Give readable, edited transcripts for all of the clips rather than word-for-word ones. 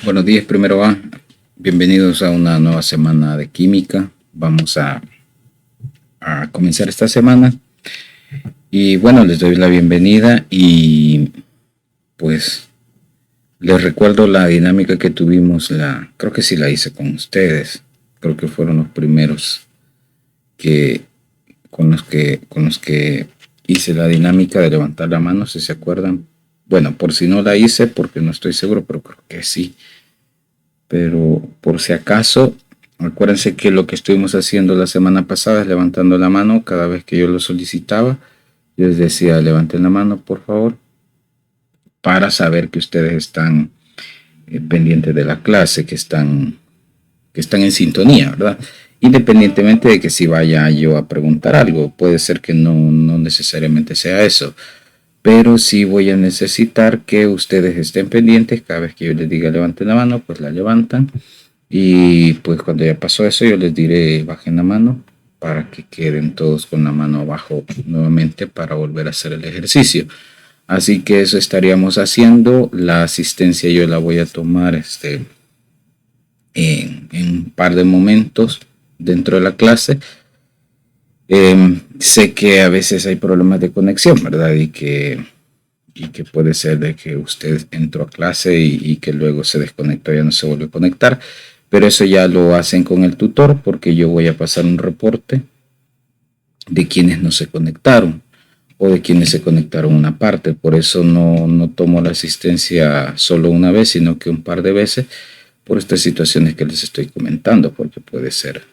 Buenos días, primero va. Bienvenidos a una nueva semana de química. Vamos a comenzar esta semana. Y bueno, les doy la bienvenida y pues les recuerdo la dinámica que tuvimos. Creo que sí la hice con ustedes. Creo que fueron los primeros que con los que hice la dinámica de levantar la mano, si se acuerdan. Bueno, por si no la hice, porque no estoy seguro, pero creo que sí. Pero por si acaso, acuérdense que lo que estuvimos haciendo la semana pasada es levantando la mano cada vez que yo lo solicitaba. Yo les decía, levanten la mano, por favor, para saber que ustedes están pendientes de la clase, que están en sintonía, ¿verdad? Independientemente de que si vaya yo a preguntar algo, puede ser que no necesariamente sea eso, pero sí voy a necesitar que ustedes estén pendientes. Cada vez que yo les diga levanten la mano, pues la levantan. Y pues cuando ya pasó eso, yo les diré bajen la mano para que queden todos con la mano abajo nuevamente para volver a hacer el ejercicio. Así que eso estaríamos haciendo. La asistencia yo la voy a tomar en un par de momentos dentro de la clase. Sé que a veces hay problemas de conexión, ¿verdad? Y que puede ser de que usted entró a clase y que luego se desconectó, ya no se vuelve a conectar. Pero eso ya lo hacen con el tutor, porque yo voy a pasar un reporte de quienes no se conectaron o de quienes se conectaron una parte. Por eso no tomo la asistencia solo una vez, sino que un par de veces, por estas situaciones que les estoy comentando, porque puede ser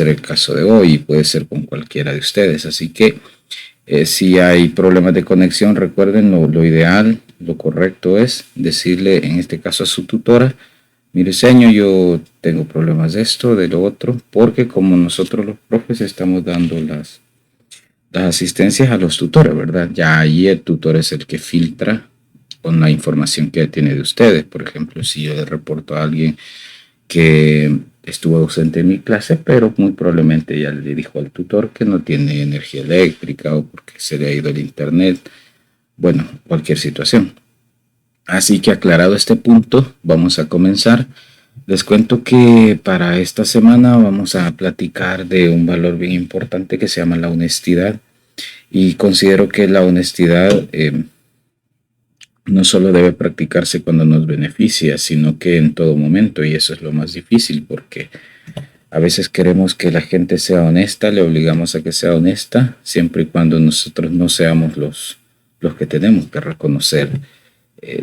el caso de hoy y puede ser con cualquiera de ustedes. Así que si hay problemas de conexión, recuerden, lo ideal, lo correcto es decirle, en este caso a su tutora: mire, señor, yo tengo problemas de esto, de lo otro, porque como nosotros los profes estamos dando las asistencias a los tutores, ¿verdad? Ya ahí el tutor es el que filtra con la información que tiene de ustedes. Por ejemplo, si yo le reporto a alguien que estuvo ausente en mi clase, pero muy probablemente ya le dijo al tutor que no tiene energía eléctrica o porque se le ha ido el internet, bueno, cualquier situación. Así que aclarado este punto, vamos a comenzar. Les cuento que para esta semana vamos a platicar de un valor bien importante que se llama la honestidad. Y considero que la honestidad no solo debe practicarse cuando nos beneficia, sino que en todo momento. Y eso es lo más difícil, porque a veces queremos que la gente sea honesta, le obligamos a que sea honesta, siempre y cuando nosotros no seamos los que tenemos que reconocer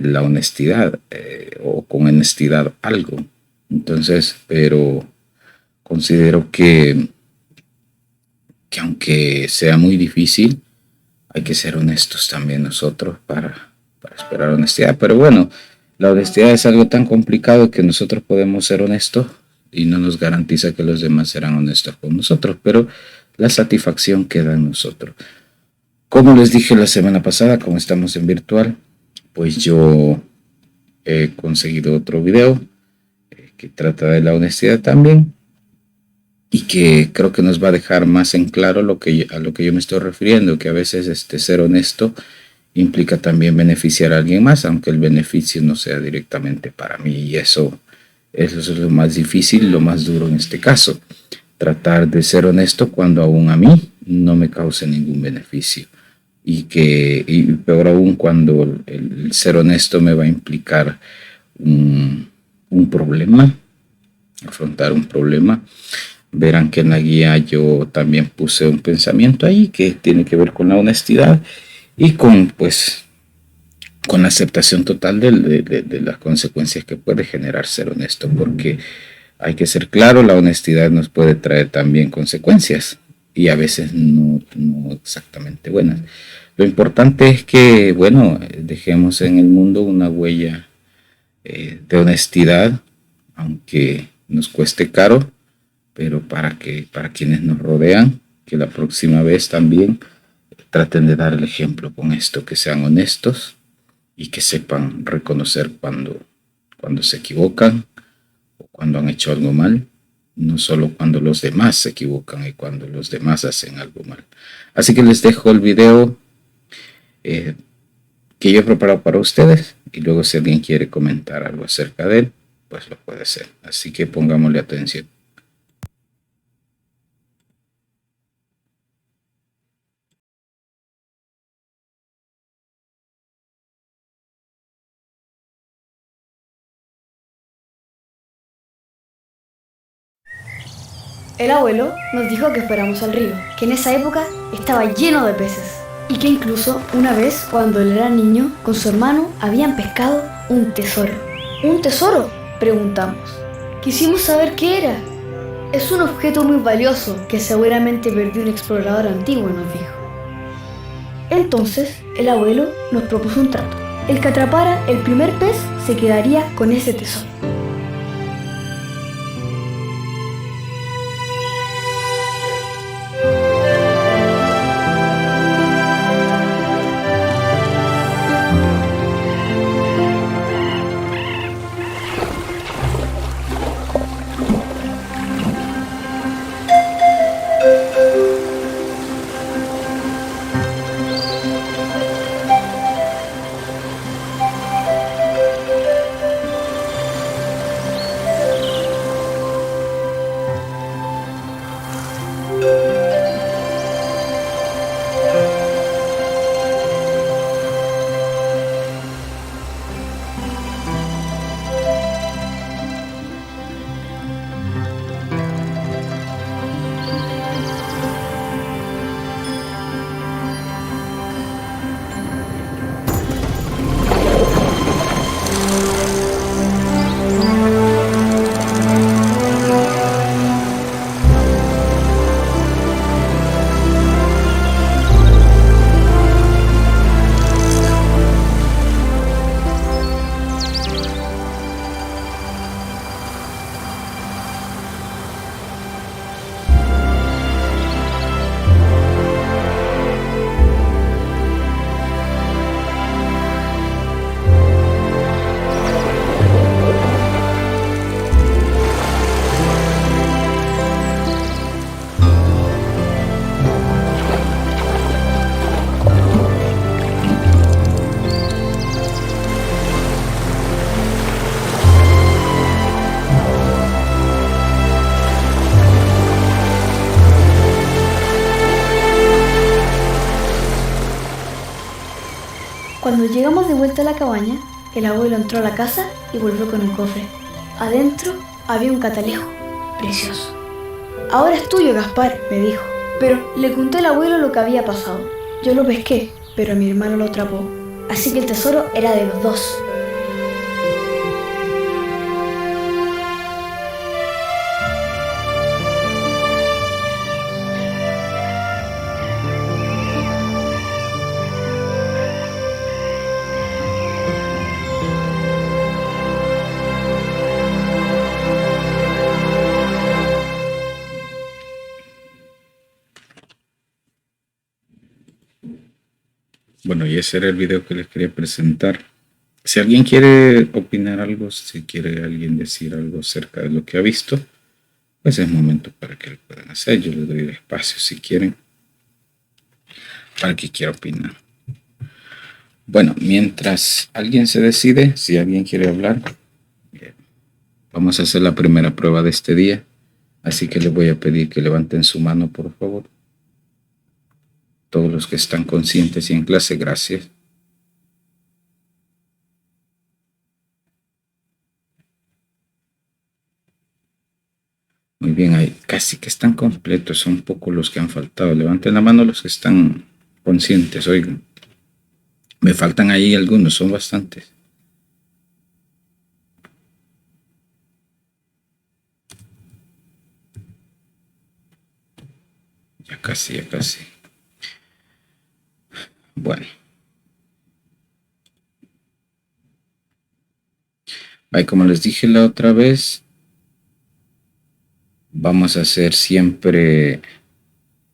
la honestidad o con honestidad algo. Entonces, pero considero que aunque sea muy difícil, hay que ser honestos también nosotros para esperar honestidad. Pero bueno, la honestidad es algo tan complicado que nosotros podemos ser honestos y no nos garantiza que los demás serán honestos con nosotros, pero la satisfacción queda en nosotros. Como les dije la semana pasada, como estamos en virtual, pues yo he conseguido otro video que trata de la honestidad también y que creo que nos va a dejar más en claro a lo que yo me estoy refiriendo, que a veces ser honesto implica también beneficiar a alguien más, aunque el beneficio no sea directamente para mí. Y eso es lo más difícil, lo más duro en este caso. Tratar de ser honesto cuando aún a mí no me cause ningún beneficio. Y peor aún cuando el ser honesto me va a implicar un problema, afrontar un problema. Verán que en la guía yo también puse un pensamiento ahí que tiene que ver con la honestidad y con la aceptación total de las consecuencias que puede generar ser honesto, porque hay que ser claro, la honestidad nos puede traer también consecuencias y a veces no exactamente buenas. Lo importante es que, bueno, dejemos en el mundo una huella de honestidad, aunque nos cueste caro, pero para quienes nos rodean, que la próxima vez también traten de dar el ejemplo con esto, que sean honestos y que sepan reconocer cuando se equivocan o cuando han hecho algo mal, no solo cuando los demás se equivocan y cuando los demás hacen algo mal. Así que les dejo el video que yo he preparado para ustedes. y luego si alguien quiere comentar algo acerca de él, pues lo puede hacer. Así que pongámosle atención. El abuelo nos dijo que fuéramos al río, que en esa época estaba lleno de peces y que incluso una vez cuando él era niño con su hermano habían pescado un tesoro. ¿Un tesoro?, preguntamos. Quisimos saber qué era. Es un objeto muy valioso que seguramente perdió un explorador antiguo, nos dijo. Entonces el abuelo nos propuso un trato. El que atrapara el primer pez se quedaría con ese tesoro. Cuando llegamos de vuelta a la cabaña, el abuelo entró a la casa y volvió con un cofre. Adentro había un catalejo precioso. Ahora es tuyo, Gaspar, me dijo. Pero le conté al abuelo lo que había pasado. Yo lo pesqué, pero mi hermano lo atrapó. Así que el tesoro era de los dos. Bueno, y ese era el video que les quería presentar. Si alguien quiere opinar algo, si quiere alguien decir algo acerca de lo que ha visto, pues es momento para que lo puedan hacer. Yo les doy el espacio si quieren, para que quiera opinar. Bueno, mientras alguien se decide, si alguien quiere hablar, vamos a hacer la primera prueba de este día. Así que les voy a pedir que levanten su mano, por favor. Todos los que están conscientes y en clase, gracias. Muy bien, ahí casi que están completos, son pocos los que han faltado. Levanten la mano los que están conscientes, oigan. Me faltan ahí algunos, son bastantes. Ya casi, ya casi. Bueno. Ahí, como les dije la otra vez, vamos a hacer siempre,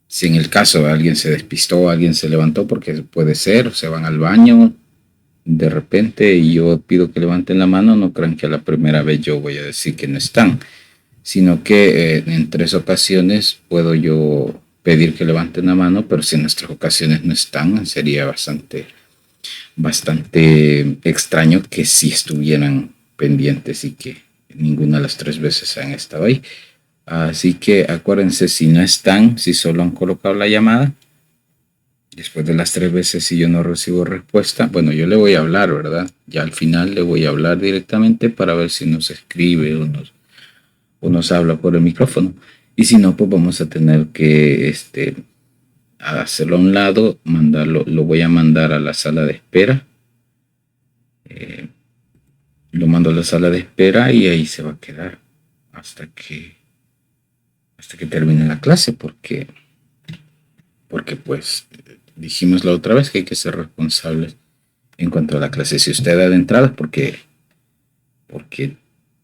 si en el caso alguien se despistó, alguien se levantó, porque puede ser, se van al baño de repente y yo pido que levanten la mano, no crean que a la primera vez yo voy a decir que no están, sino que en 3 ocasiones puedo yo pedir que levanten la mano, pero si en nuestras ocasiones no están, sería bastante bastante extraño que sí estuvieran pendientes y que ninguna de las 3 veces han estado ahí. Así que acuérdense, si no están, si solo han colocado la llamada, después de las 3 veces, si yo no recibo respuesta, bueno, yo le voy a hablar, ¿verdad? Ya al final le voy a hablar directamente para ver si nos escribe o nos habla por el micrófono. Y si no, pues vamos a tener que hacerlo a un lado, mandarlo, lo voy a mandar a la sala de espera. Lo mando a la sala de espera y ahí se va a quedar hasta que termine la clase, porque pues dijimos la otra vez que hay que ser responsables en cuanto a la clase. Si usted da de entrada porque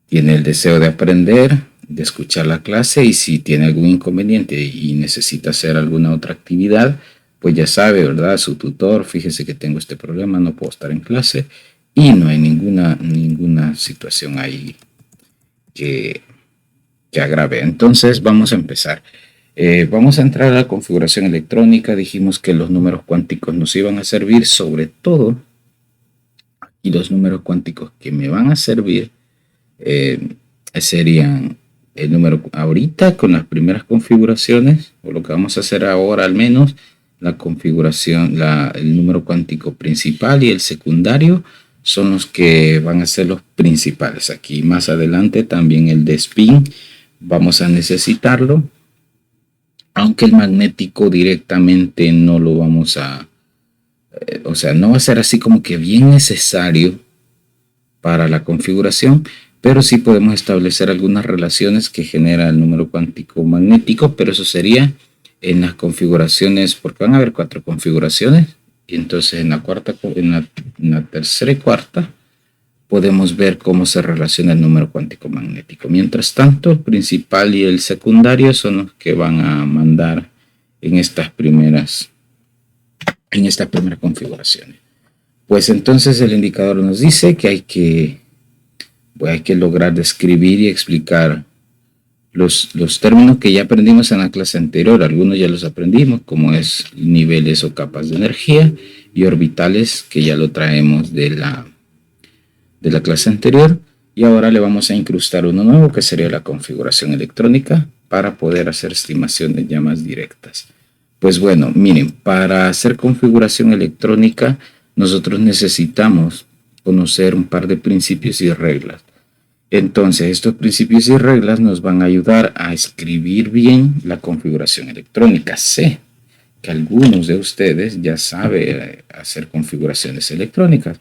tiene el deseo de aprender, de escuchar la clase, y si tiene algún inconveniente y necesita hacer alguna otra actividad, pues ya sabe, ¿verdad? Su tutor, fíjese que tengo este problema, no puedo estar en clase, y no hay ninguna situación ahí que agrave. Entonces vamos a empezar. Vamos a entrar a la configuración electrónica. Dijimos que los números cuánticos nos iban a servir, sobre todo, y los números cuánticos que me van a servir serían el número ahorita con las primeras configuraciones, o lo que vamos a hacer ahora al menos, la configuración, el número cuántico principal y el secundario son los que van a ser los principales. Aquí más adelante también el de spin vamos a necesitarlo, aunque el magnético directamente no lo vamos a, o sea, no va a ser así como que bien necesario para la configuración, pero sí podemos establecer algunas relaciones que genera el número cuántico magnético, pero eso sería en las configuraciones, porque van a haber 4 configuraciones, y entonces en la tercera y cuarta podemos ver cómo se relaciona el número cuántico magnético. Mientras tanto, el principal y el secundario son los que van a mandar en estas primeras configuraciones. Pues entonces el indicador nos dice que hay que lograr describir y explicar los términos que ya aprendimos en la clase anterior. Algunos ya los aprendimos, como es niveles o capas de energía, y orbitales, que ya lo traemos de la clase anterior, y ahora le vamos a incrustar uno nuevo que sería la configuración electrónica para poder hacer estimaciones ya más directas. Pues bueno, miren, para hacer configuración electrónica nosotros necesitamos conocer un par de principios y reglas. Entonces estos principios y reglas nos van a ayudar a escribir bien la configuración electrónica. Sé que algunos de ustedes ya saben hacer configuraciones electrónicas,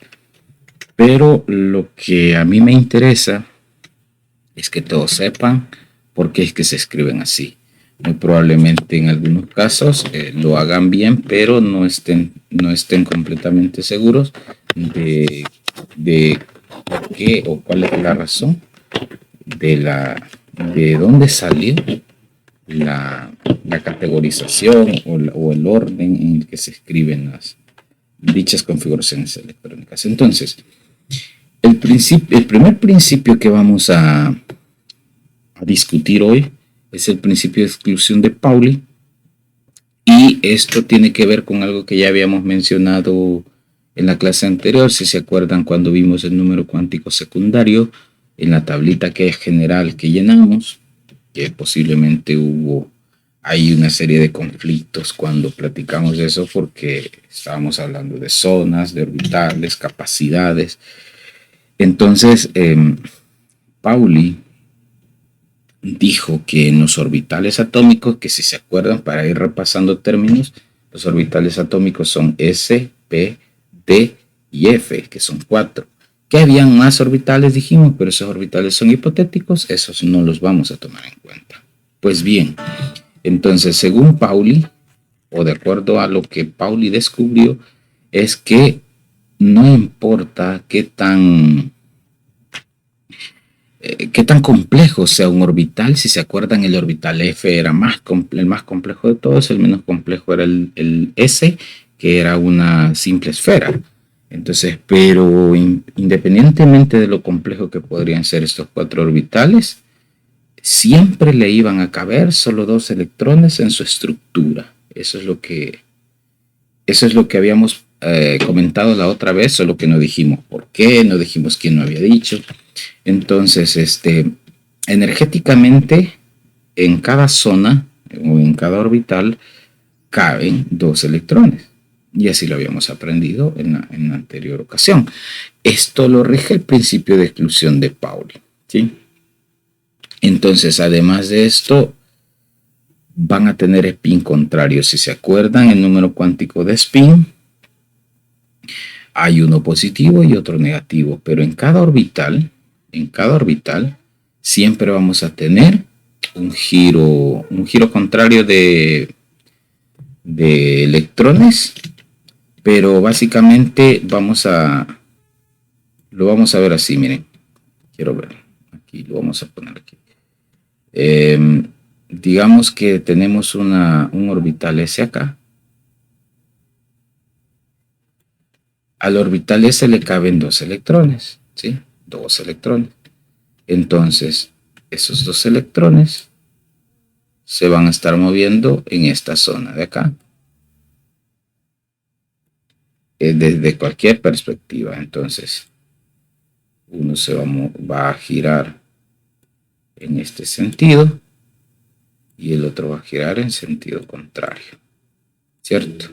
pero lo que a mí me interesa es que todos sepan por qué es que se escriben así. Muy probablemente en algunos casos lo hagan bien, pero no estén completamente seguros de qué o cuál es la razón de dónde salió la categorización o el orden en el que se escriben dichas configuraciones electrónicas. Entonces, el primer principio que vamos a discutir hoy es el principio de exclusión de Pauli, y esto tiene que ver con algo que ya habíamos mencionado en la clase anterior, si se acuerdan, cuando vimos el número cuántico secundario en la tablita que es general que llenamos, que posiblemente hay una serie de conflictos cuando platicamos de eso, porque estábamos hablando de zonas, de orbitales, capacidades. Entonces, Pauli dijo que en los orbitales atómicos, que si se acuerdan, para ir repasando términos, los orbitales atómicos son S, P, D y F, que son 4. Que habían más orbitales, dijimos, pero esos orbitales son hipotéticos, esos no los vamos a tomar en cuenta. Pues bien, entonces según Pauli, o de acuerdo a lo que Pauli descubrió, es que no importa qué tan complejo sea un orbital. Si se acuerdan, el orbital F era el más complejo de todos, el menos complejo era el S, que era una simple esfera. Entonces, pero independientemente de lo complejo que podrían ser estos 4 orbitales, siempre le iban a caber solo 2 electrones en su estructura. Eso es lo que habíamos comentado la otra vez, solo que no dijimos por qué, no dijimos quién lo había dicho. Entonces, energéticamente, en cada zona o en cada orbital caben 2 electrones. Y así lo habíamos aprendido en la anterior ocasión. Esto lo rige el principio de exclusión de Pauli, ¿sí? Entonces, además de esto, van a tener spin contrario. Si se acuerdan, el número cuántico de spin, hay uno positivo y otro negativo, pero en cada orbital, siempre vamos a tener un giro contrario de electrones, pero básicamente lo vamos a ver así, miren, quiero ver, aquí lo vamos a poner aquí. Digamos que tenemos un orbital S acá. Al orbital S le caben 2 electrones, ¿sí? 2 electrones. Entonces, esos 2 electrones se van a estar moviendo en esta zona de acá. Desde cualquier perspectiva. Entonces, uno se va a girar en este sentido y el otro va a girar en sentido contrario, ¿cierto?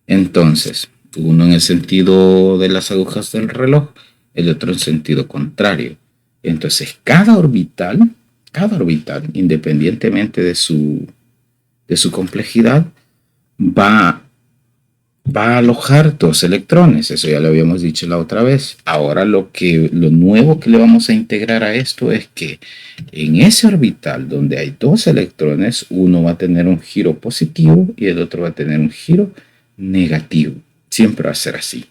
Entonces, uno en el sentido de las agujas del reloj, el otro en sentido contrario. Entonces, cada orbital, independientemente de su complejidad, va a alojar 2 electrones. Eso ya lo habíamos dicho la otra vez. Ahora lo nuevo que le vamos a integrar a esto es que en ese orbital donde hay 2 electrones, uno va a tener un giro positivo y el otro va a tener un giro negativo. Siempre va a ser así.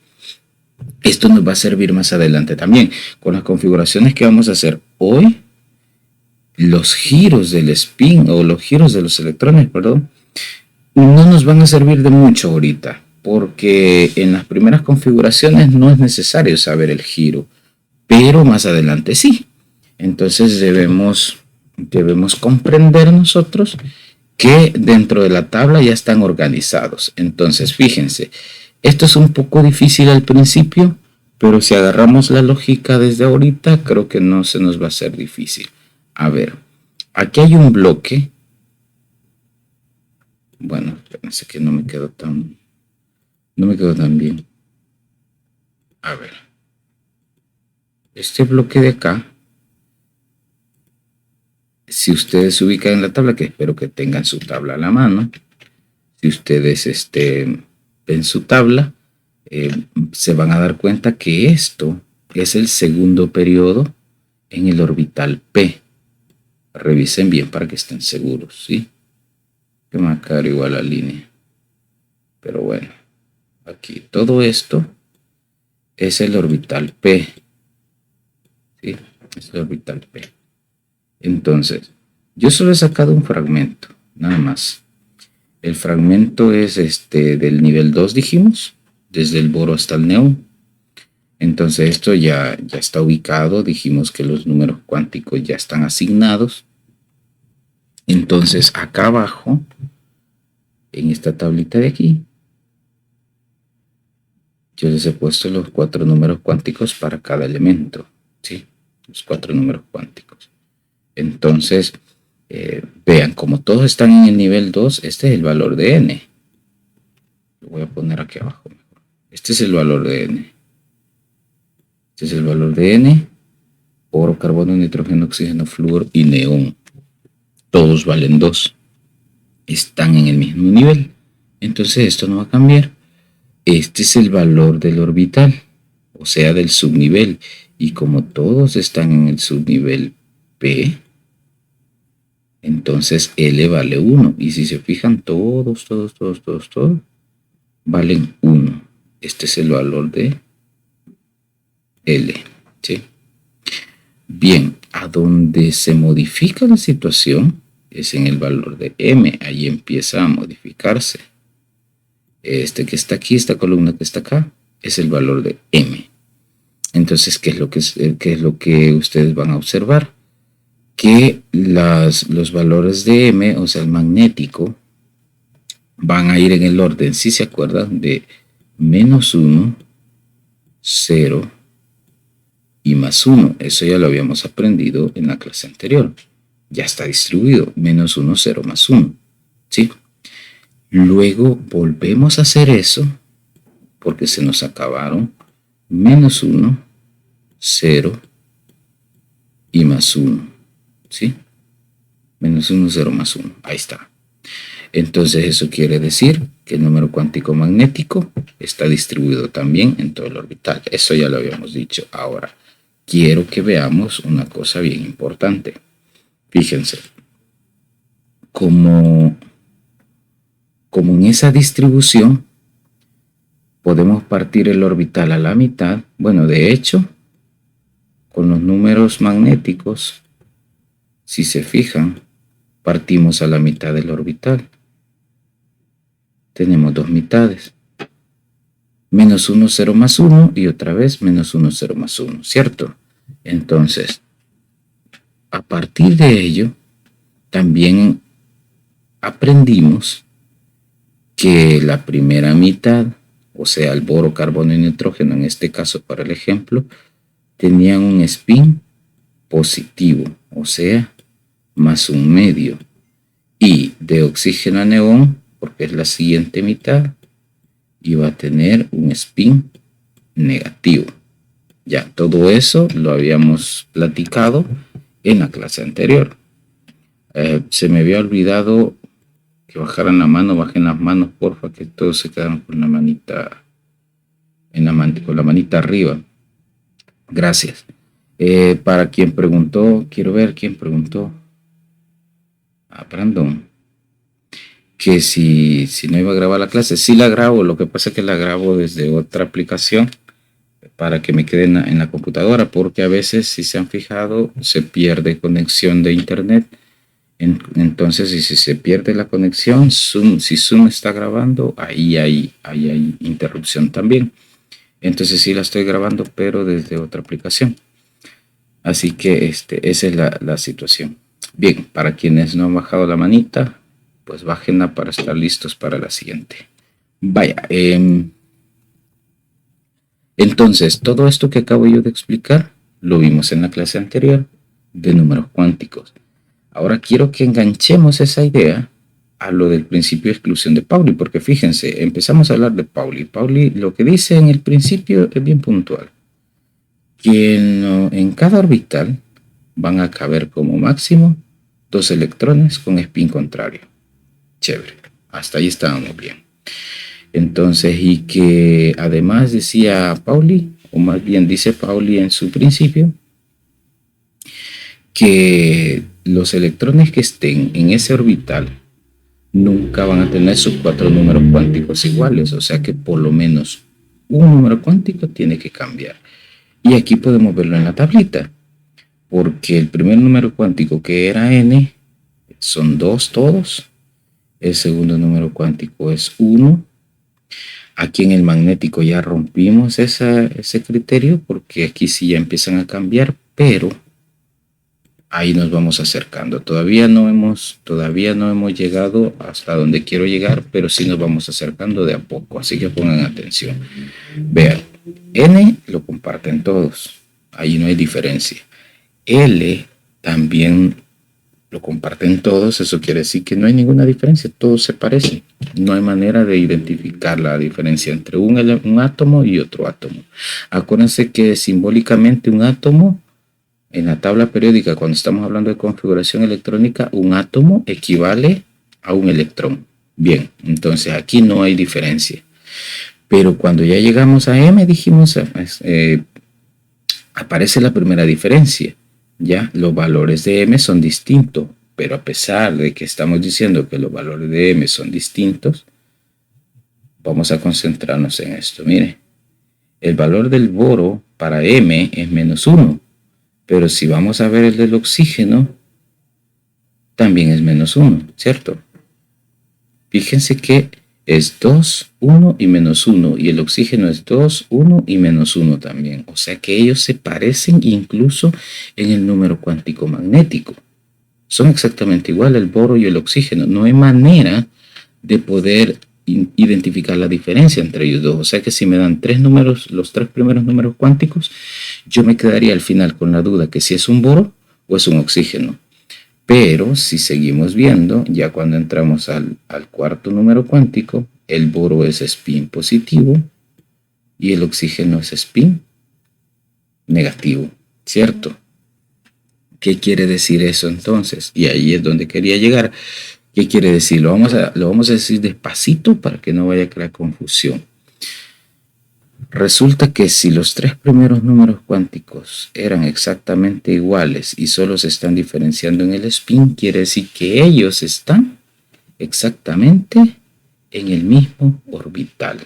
Esto nos va a servir más adelante también. Con las configuraciones que vamos a hacer hoy, los giros del spin o los giros de los electrones, perdón, no nos van a servir de mucho ahorita, porque en las primeras configuraciones no es necesario saber el giro, pero más adelante sí. Entonces debemos comprender nosotros que dentro de la tabla ya están organizados. Entonces, fíjense, esto es un poco difícil al principio, pero si agarramos la lógica desde ahorita, creo que no se nos va a hacer difícil. A ver, aquí hay un bloque. Bueno, pensé que no me quedó tan bien. A ver, este bloque de acá, si ustedes se ubican en la tabla, que espero que tengan su tabla a la mano, si ustedes ven su tabla, se van a dar cuenta que esto es el segundo periodo en el orbital P. Revisen bien para que estén seguros, ¿sí? Que me va a quedar igual la línea. Pero bueno, aquí todo esto es el orbital P. ¿Sí? Es el orbital P. Entonces, yo solo he sacado un fragmento, nada más. El fragmento es del nivel 2, dijimos, desde el boro hasta el neón. Entonces esto ya está ubicado, dijimos que los números cuánticos ya están asignados. Entonces acá abajo, en esta tablita de aquí, yo les he puesto los 4 números cuánticos para cada elemento, ¿sí? Los 4 números cuánticos. Entonces, vean, como todos están en el nivel 2, este es el valor de n. Lo voy a poner aquí abajo mejor. Este es el valor de n. Este es el valor de n. Oro, carbono, nitrógeno, oxígeno, flúor y neón. Todos valen 2. Están en el mismo nivel. Entonces esto no va a cambiar. Este es el valor del orbital, o sea, del subnivel. Y como todos están en el subnivel P, entonces L vale 1. Y si se fijan, todos valen 1. Este es el valor de L, ¿sí? Bien, a donde se modifica la situación es en el valor de M. Ahí empieza a modificarse. Este que está aquí, esta columna que está acá, es el valor de M. Entonces, ¿qué es lo que ustedes van a observar? Que los valores de M, o sea, el magnético, van a ir en el orden, si se acuerdan, de menos 1, 0 y más 1. Eso ya lo habíamos aprendido en la clase anterior. Ya está distribuido. Menos 1, 0 más 1. ¿Sí? Luego volvemos a hacer eso porque se nos acabaron menos 1, 0 y más 1. ¿Sí? Menos 1, 0 más 1. Ahí está. Entonces eso quiere decir que el número cuántico magnético está distribuido también en todo el orbital. Eso ya lo habíamos dicho. Ahora, quiero que veamos una cosa bien importante. Fíjense, como en esa distribución podemos partir el orbital a la mitad. Bueno, de hecho, con los números magnéticos, si se fijan, partimos a la mitad del orbital. Tenemos dos mitades. Menos 1, 0 más 1 y otra vez menos 1, 0 más 1, ¿cierto? Entonces, a partir de ello, también aprendimos que la primera mitad, o sea, el boro, carbono y nitrógeno, en este caso para el ejemplo, tenían un spin positivo, o sea, más un medio. Y de oxígeno a neón, porque es la siguiente mitad, iba a tener un spin negativo. Ya, todo eso lo habíamos platicado en la clase anterior. Se me había olvidado que bajaran la mano, bajen las manos, porfa, que todos se quedaron con la manita, con la manita arriba. Gracias. Para quien preguntó, quiero ver quién preguntó. Brandon, que si no iba a grabar la clase. Sí la grabo, lo que pasa es que la grabo desde otra aplicación para que me quede en la computadora, porque a veces, si se han fijado, se pierde conexión de internet. Entonces, si se pierde la conexión, si Zoom está grabando, ahí hay interrupción también. Entonces sí la estoy grabando, pero desde otra aplicación. Así que esa es la situación. Bien, para quienes no han bajado la manita, pues bájenla para estar listos para la siguiente. Vaya, entonces todo esto que acabo yo de explicar lo vimos en la clase anterior de números cuánticos. Ahora quiero que enganchemos esa idea a lo del principio de exclusión de Pauli, porque fíjense, empezamos a hablar de Pauli. Pauli lo que dice en el principio es bien puntual, que en cada orbital van a caber como máximo 2 electrones con spin contrario. Chévere, hasta ahí estábamos bien. Entonces, y que además decía Pauli, o más bien dice Pauli en su principio, que los electrones que estén en ese orbital nunca van a tener sus 4 números cuánticos iguales, o sea que por lo menos un número cuántico tiene que cambiar. Y aquí podemos verlo en la tablita, porque el primer número cuántico, que era n, son 2 todos. El segundo número cuántico es 1. Aquí en el magnético ya rompimos ese criterio, porque aquí sí ya empiezan a cambiar, pero ahí nos vamos acercando. Todavía no hemos llegado hasta donde quiero llegar, pero sí nos vamos acercando de a poco, así que pongan atención. Vean, N lo comparten todos, ahí no hay diferencia. L también lo comparten todos, eso quiere decir que no hay ninguna diferencia, todos se parecen. No hay manera de identificar la diferencia entre un átomo y otro átomo. Acuérdense que simbólicamente un átomo, en la tabla periódica, cuando estamos hablando de configuración electrónica, un átomo equivale a un electrón. Bien, entonces aquí no hay diferencia. Pero cuando ya llegamos a M, dijimos, aparece la primera diferencia. Ya, los valores de M son distintos, pero a pesar de que estamos diciendo que los valores de M son distintos, vamos a concentrarnos en esto. Mire, el valor del boro para M es menos 1. Pero si vamos a ver el del oxígeno, también es menos 1, ¿cierto? Fíjense que es 2, 1 y menos 1. Y el oxígeno es 2, 1 y menos 1 también. O sea que ellos se parecen incluso en el número cuántico magnético. Son exactamente igual el boro y el oxígeno. No hay manera de poder identificar la diferencia entre ellos dos. O sea que si me dan tres números, los tres primeros números cuánticos, yo me quedaría al final con la duda que si es un boro o es un oxígeno. Pero si seguimos viendo, ya cuando entramos al cuarto número cuántico, el boro es spin positivo y el oxígeno es spin negativo, ¿cierto? ¿Qué quiere decir eso entonces? Y ahí es donde quería llegar. ¿Qué quiere decir? Lo vamos a decir despacito para que no vaya a crear confusión. Resulta que si los tres primeros números cuánticos eran exactamente iguales y solo se están diferenciando en el spin, quiere decir que ellos están exactamente en el mismo orbital.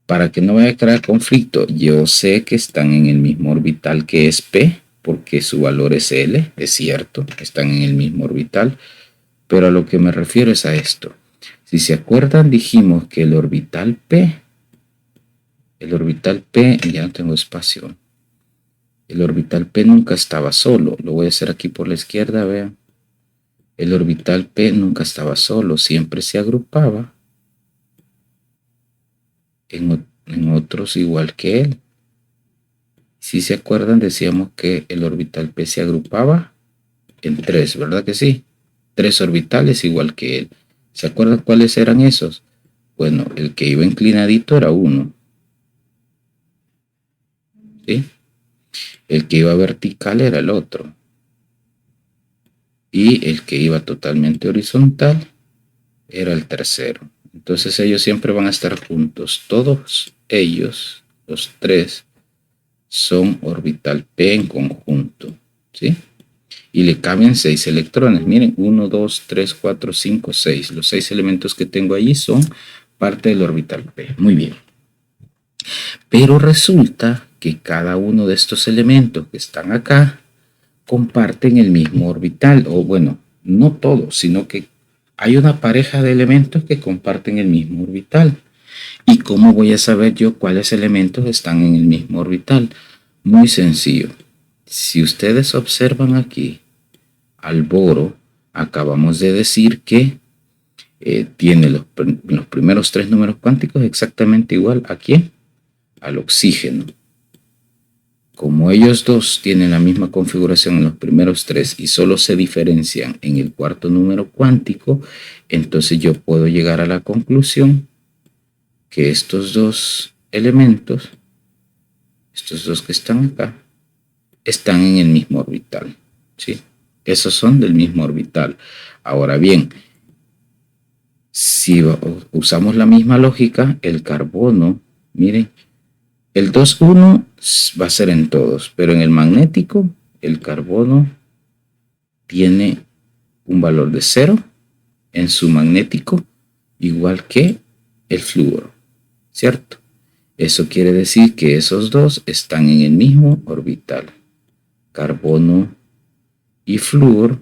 Para que no vaya a crear conflicto, yo sé que están en el mismo orbital que es P, porque su valor es L, es cierto, están en el mismo orbital, pero a lo que me refiero es a esto. Si se acuerdan, dijimos que el orbital P, ya no tengo espacio, el orbital P nunca estaba solo, lo voy a hacer aquí por la izquierda, vean. El orbital P nunca estaba solo, siempre se agrupaba en otros igual que él. Si se acuerdan, decíamos que el orbital P se agrupaba en tres, ¿verdad que sí? Tres orbitales igual que él. ¿Se acuerdan cuáles eran esos? Bueno, el que iba inclinadito era uno, ¿sí? El que iba vertical era el otro. Y el que iba totalmente horizontal era el tercero. Entonces ellos siempre van a estar juntos. Todos ellos, los tres, son orbital P en conjunto, ¿sí? Y le caben 6 electrones. Miren, 1, 2, 3, 4, 5, 6. Los 6 elementos que tengo allí son parte del orbital P. Muy bien. Pero resulta que cada uno de estos elementos que están acá comparten el mismo orbital. O bueno, no todos, sino que hay una pareja de elementos que comparten el mismo orbital. ¿Y cómo voy a saber yo cuáles elementos están en el mismo orbital? Muy sencillo. Si ustedes observan aquí al boro, acabamos de decir que tiene los primeros tres números cuánticos exactamente igual a ¿quién? Al oxígeno. Como ellos dos tienen la misma configuración en los primeros tres y solo se diferencian en el cuarto número cuántico, entonces yo puedo llegar a la conclusión que estos dos elementos, estos dos que están acá, están en el mismo orbital, ¿sí? Esos son del mismo orbital. Ahora bien, si usamos la misma lógica, el carbono, miren, el 2,1 va a ser en todos, pero en el magnético, el carbono tiene un valor de 0 en su magnético, igual que el flúor, ¿cierto? Eso quiere decir que esos dos están en el mismo orbital. Carbono y flúor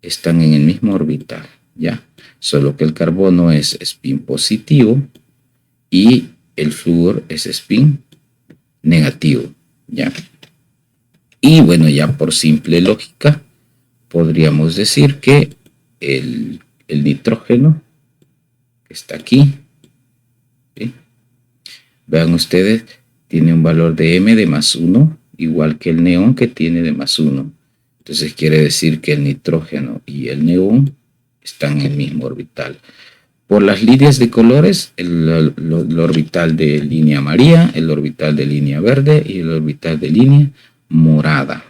están en el mismo orbital, ¿ya? Solo que el carbono es spin positivo y el flúor es spin negativo, ¿ya? Y bueno, ya por simple lógica, podríamos decir que el nitrógeno que está aquí, ¿sí? Vean ustedes, tiene un valor de M de más 1, igual que el neón que tiene de más 1. Entonces quiere decir que el nitrógeno y el neón están en el mismo orbital. Por las líneas de colores, el orbital de línea amarilla, el orbital de línea verde y el orbital de línea morada.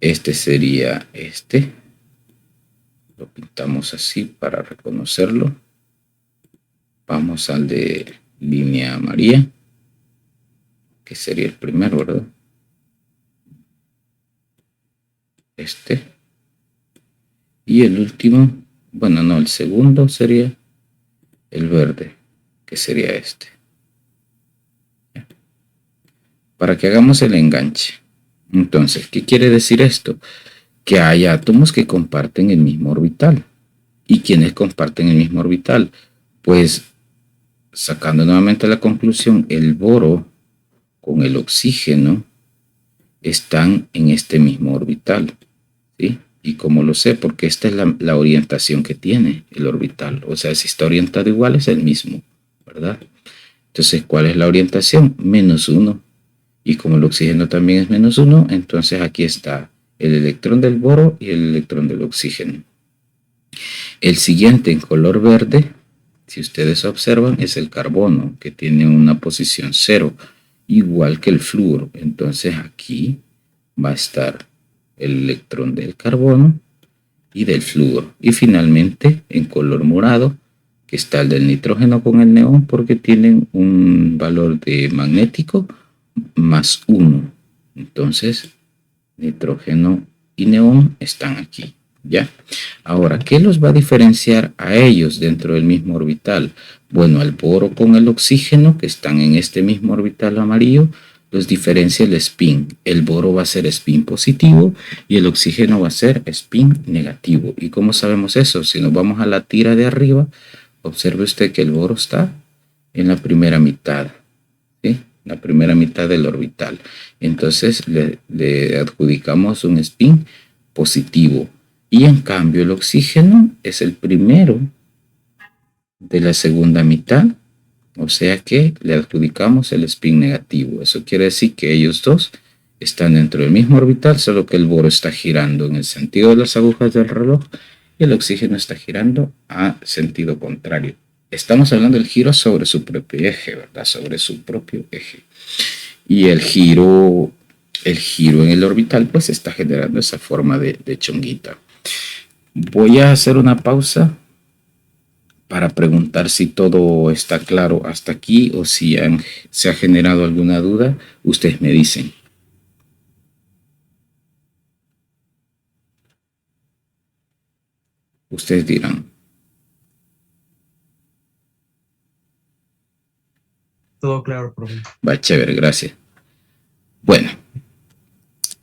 Este sería este. Lo pintamos así para reconocerlo. Vamos al de línea amarilla, que sería el primero, ¿verdad? Este. Y el último, bueno, no, el segundo sería el verde, que sería este. Para que hagamos el enganche. Entonces, ¿qué quiere decir esto? Que hay átomos que comparten el mismo orbital. ¿Y quiénes comparten el mismo orbital? Pues, sacando nuevamente la conclusión, el boro con el oxígeno están en este mismo orbital, ¿sí? ¿Y cómo lo sé? Porque esta es la orientación que tiene el orbital. O sea, si está orientado igual es el mismo, ¿verdad? Entonces, ¿cuál es la orientación? -1. Y como el oxígeno también es -1, entonces aquí está el electrón del boro y el electrón del oxígeno. El siguiente en color verde, si ustedes observan, es el carbono, que tiene una posición 0, igual que el flúor. Entonces aquí va a estar el electrón del carbono y del flúor. Y finalmente, en color morado, que está el del nitrógeno con el neón, porque tienen un valor de magnético +1. Entonces, nitrógeno y neón están aquí. ¿Ya? Ahora, ¿qué los va a diferenciar a ellos dentro del mismo orbital? Bueno, al boro con el oxígeno, que están en este mismo orbital amarillo, los diferencia el spin. El boro va a ser spin positivo y el oxígeno va a ser spin negativo. ¿Y cómo sabemos eso? Si nos vamos a la tira de arriba, observe usted que el boro está en la primera mitad, ¿sí? La primera mitad del orbital. Entonces le adjudicamos un spin positivo. Y en cambio el oxígeno es el primero de la segunda mitad, o sea que le adjudicamos el spin negativo. Eso quiere decir que ellos dos están dentro del mismo orbital, solo que el boro está girando en el sentido de las agujas del reloj y el oxígeno está girando a sentido contrario. Estamos hablando del giro sobre su propio eje, ¿verdad? Sobre su propio eje. Y el giro en el orbital pues está generando esa forma de chonguita. Voy a hacer una pausa para preguntar si todo está claro hasta aquí o si se ha generado alguna duda. Ustedes me dicen. Ustedes dirán. Todo claro, profe. Va, chévere, gracias. Bueno,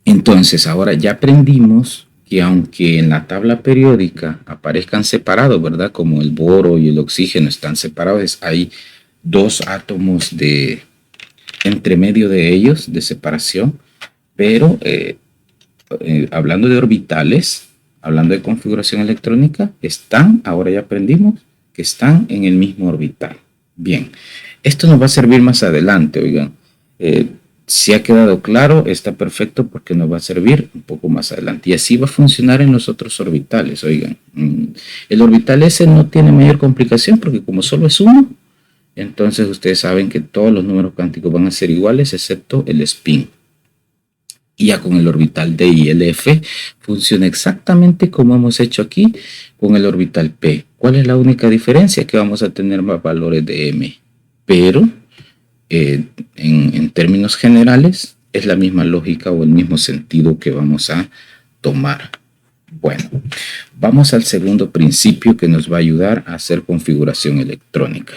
entonces ahora ya aprendimos que aunque en la tabla periódica aparezcan separados, ¿verdad? Como el boro y el oxígeno están separados, hay dos átomos entre medio de ellos de separación, pero hablando de orbitales, hablando de configuración electrónica, ahora ya aprendimos que están en el mismo orbital. Bien, esto nos va a servir más adelante, oigan. Si ha quedado claro, está perfecto porque nos va a servir un poco más adelante. Y así va a funcionar en los otros orbitales, oigan. El orbital S no tiene mayor complicación porque como solo es uno, entonces ustedes saben que todos los números cuánticos van a ser iguales excepto el spin. Y ya con el orbital D y el F funciona exactamente como hemos hecho aquí con el orbital P. ¿Cuál es la única diferencia? Que vamos a tener más valores de M. Pero en términos generales es la misma lógica o el mismo sentido que vamos a tomar. Bueno, vamos al segundo principio que nos va a ayudar a hacer configuración electrónica.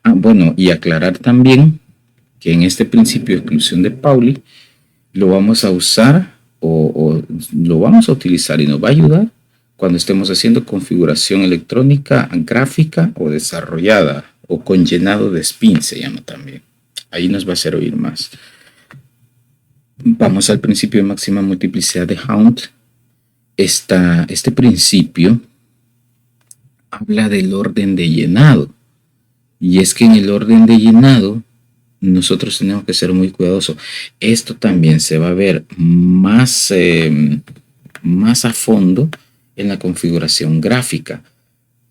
Bueno, y aclarar también que en este principio de exclusión de Pauli lo vamos a usar o lo vamos a utilizar y nos va a ayudar cuando estemos haciendo configuración electrónica gráfica o desarrollada o con llenado de spin se llama también. Ahí nos va a servir más. Vamos al principio de máxima multiplicidad de Hund. Este principio habla del orden de llenado. Y es que en el orden de llenado nosotros tenemos que ser muy cuidadosos. Esto también se va a ver más a fondo en la configuración gráfica.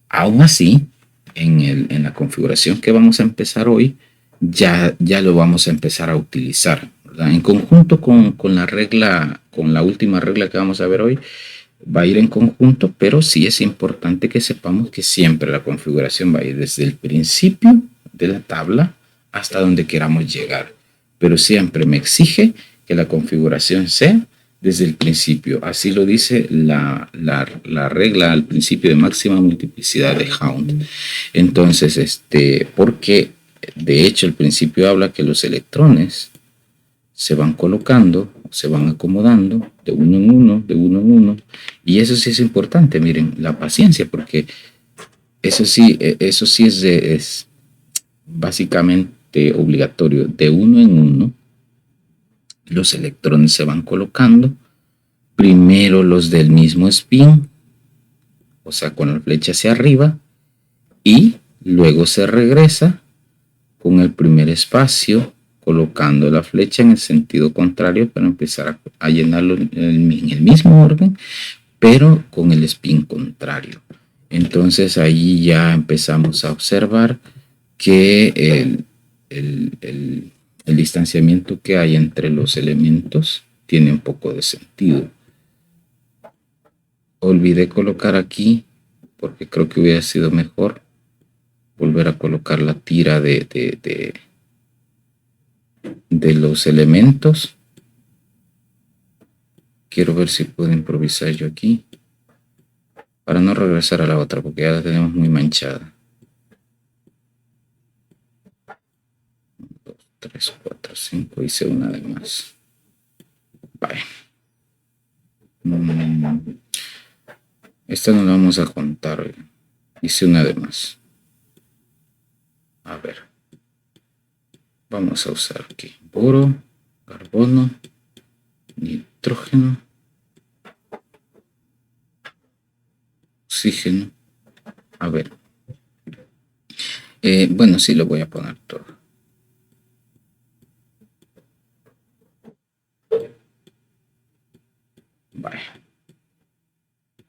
Aún así, en la configuración que vamos a empezar hoy, ya lo vamos a empezar a utilizar, ¿verdad? En conjunto con la última regla que vamos a ver hoy, va a ir en conjunto, pero sí es importante que sepamos que siempre la configuración va a ir desde el principio de la tabla hasta donde queramos llegar, pero siempre me exige que la configuración sea desde el principio. Así lo dice la regla al principio de máxima multiplicidad de Hund. Entonces, porque de hecho el principio habla que los electrones se van colocando, se van acomodando de uno en uno, de uno en uno, y eso sí es importante, miren, la paciencia, porque eso sí es básicamente obligatorio, de uno en uno, los electrones se van colocando primero los del mismo spin, o sea, con la flecha hacia arriba, y luego se regresa con el primer espacio, colocando la flecha en el sentido contrario para empezar a llenarlo en el mismo orden, pero con el spin contrario. Entonces ahí ya empezamos a observar que el distanciamiento que hay entre los elementos tiene un poco de sentido. Olvidé colocar aquí, porque creo que hubiera sido mejor volver a colocar la tira de los elementos. Quiero ver si puedo improvisar yo aquí para no regresar a la otra, porque ya la tenemos muy manchada. 1, 2, 3, 4, 5, hice una de más. Vale. Esta no la vamos a contar. Hice una de más. A ver. Vamos a usar aquí boro, carbono, nitrógeno, oxígeno. A ver. Bueno, sí lo voy a poner todo. Vale.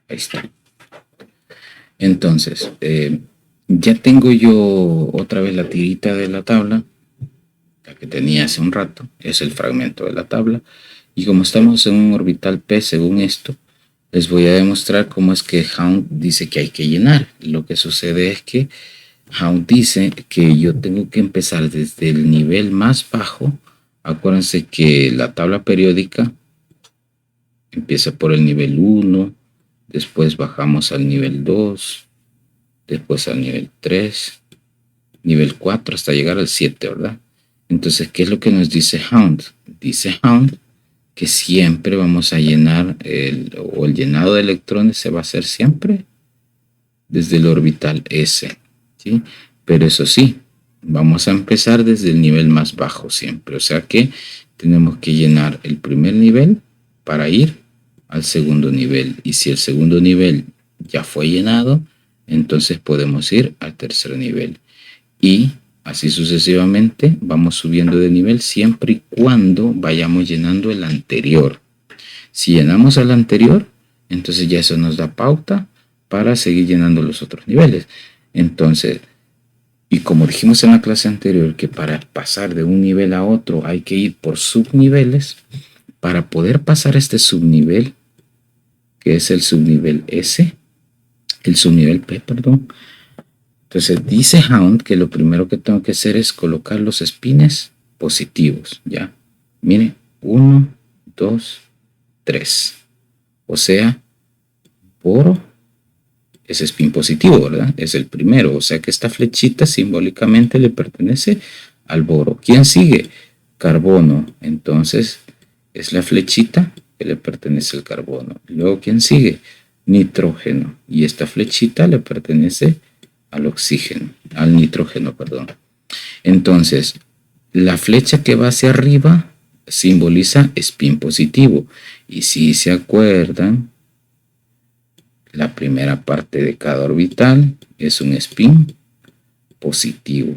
Ahí está. Entonces, ya tengo yo otra vez la tirita de la tabla, la que tenía hace un rato, es el fragmento de la tabla. Y como estamos en un orbital P, según esto, les voy a demostrar cómo es que Hound dice que hay que llenar. Lo que sucede es que Hound dice que yo tengo que empezar desde el nivel más bajo. Acuérdense que la tabla periódica empieza por el nivel 1, después bajamos al nivel 2, después al nivel 3, nivel 4 hasta llegar al 7, ¿verdad? Entonces, ¿qué es lo que nos dice Hound? Dice Hound que siempre vamos a llenar el llenado de electrones se va a hacer siempre desde el orbital S, ¿sí? Pero eso sí, vamos a empezar desde el nivel más bajo siempre. O sea que tenemos que llenar el primer nivel para ir al segundo nivel. Y si el segundo nivel ya fue llenado, entonces podemos ir al tercer nivel. Y así sucesivamente vamos subiendo de nivel siempre y cuando vayamos llenando el anterior. Si llenamos el anterior, entonces ya eso nos da pauta para seguir llenando los otros niveles. Entonces, y como dijimos en la clase anterior, que para pasar de un nivel a otro hay que ir por subniveles, para poder pasar este subnivel, que es el subnivel S, el subnivel P, perdón. Entonces dice Hound que lo primero que tengo que hacer es colocar los spines positivos, ¿ya? Mire, 1, 2, 3. O sea, boro es spin positivo, ¿verdad? Es el primero, o sea que esta flechita simbólicamente le pertenece al boro. ¿Quién sigue? Carbono. Entonces es la flechita que le pertenece al carbono. Luego, ¿quién sigue? Nitrógeno. Y esta flechita le pertenece al oxígeno, al nitrógeno, perdón. Entonces, la flecha que va hacia arriba simboliza spin positivo. Y si se acuerdan, la primera parte de cada orbital es un spin positivo.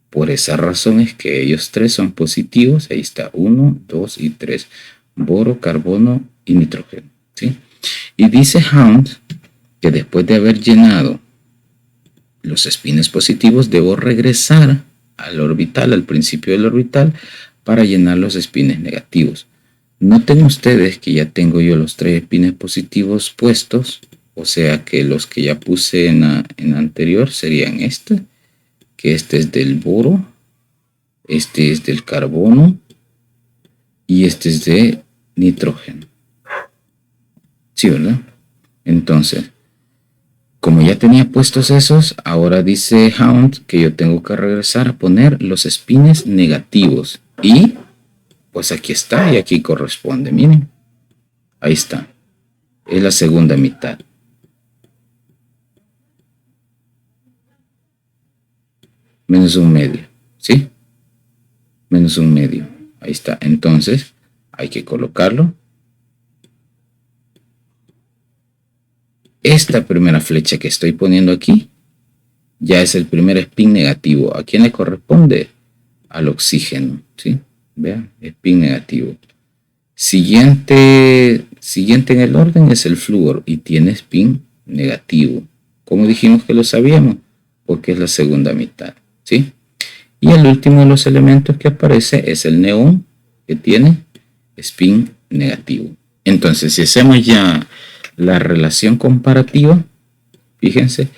Por esa razón es que ellos tres son positivos. Ahí está 1, 2 y 3. Boro, carbono y nitrógeno, ¿sí? Y dice Hound que después de haber llenado los spines positivos, debo regresar al orbital, al principio del orbital, para llenar los spines negativos. Noten ustedes que ya tengo yo los 3 spines positivos puestos, o sea que los que ya puse en anterior serían este, que este es del boro, este es del carbono y este es de nitrógeno. Sí, ¿verdad? Entonces, como ya tenía puestos esos, ahora dice Hound que yo tengo que regresar a poner los spines negativos. Y pues aquí está y aquí corresponde. Miren, ahí está. Es la segunda mitad. Menos un medio, ¿sí? Menos un medio. Ahí está. Entonces, hay que colocarlo Esta primera flecha que estoy poniendo aquí ya es el primer spin negativo. ¿A quién le corresponde? Al oxígeno, ¿sí? Vean, spin negativo. Siguiente en el orden es el flúor y tiene spin negativo. ¿Cómo dijimos que lo sabíamos? Porque es la segunda mitad, ¿sí? Y el último de los elementos que aparece es el neón, que tiene spin negativo. Entonces, si hacemos ya la relación comparativa, fíjense,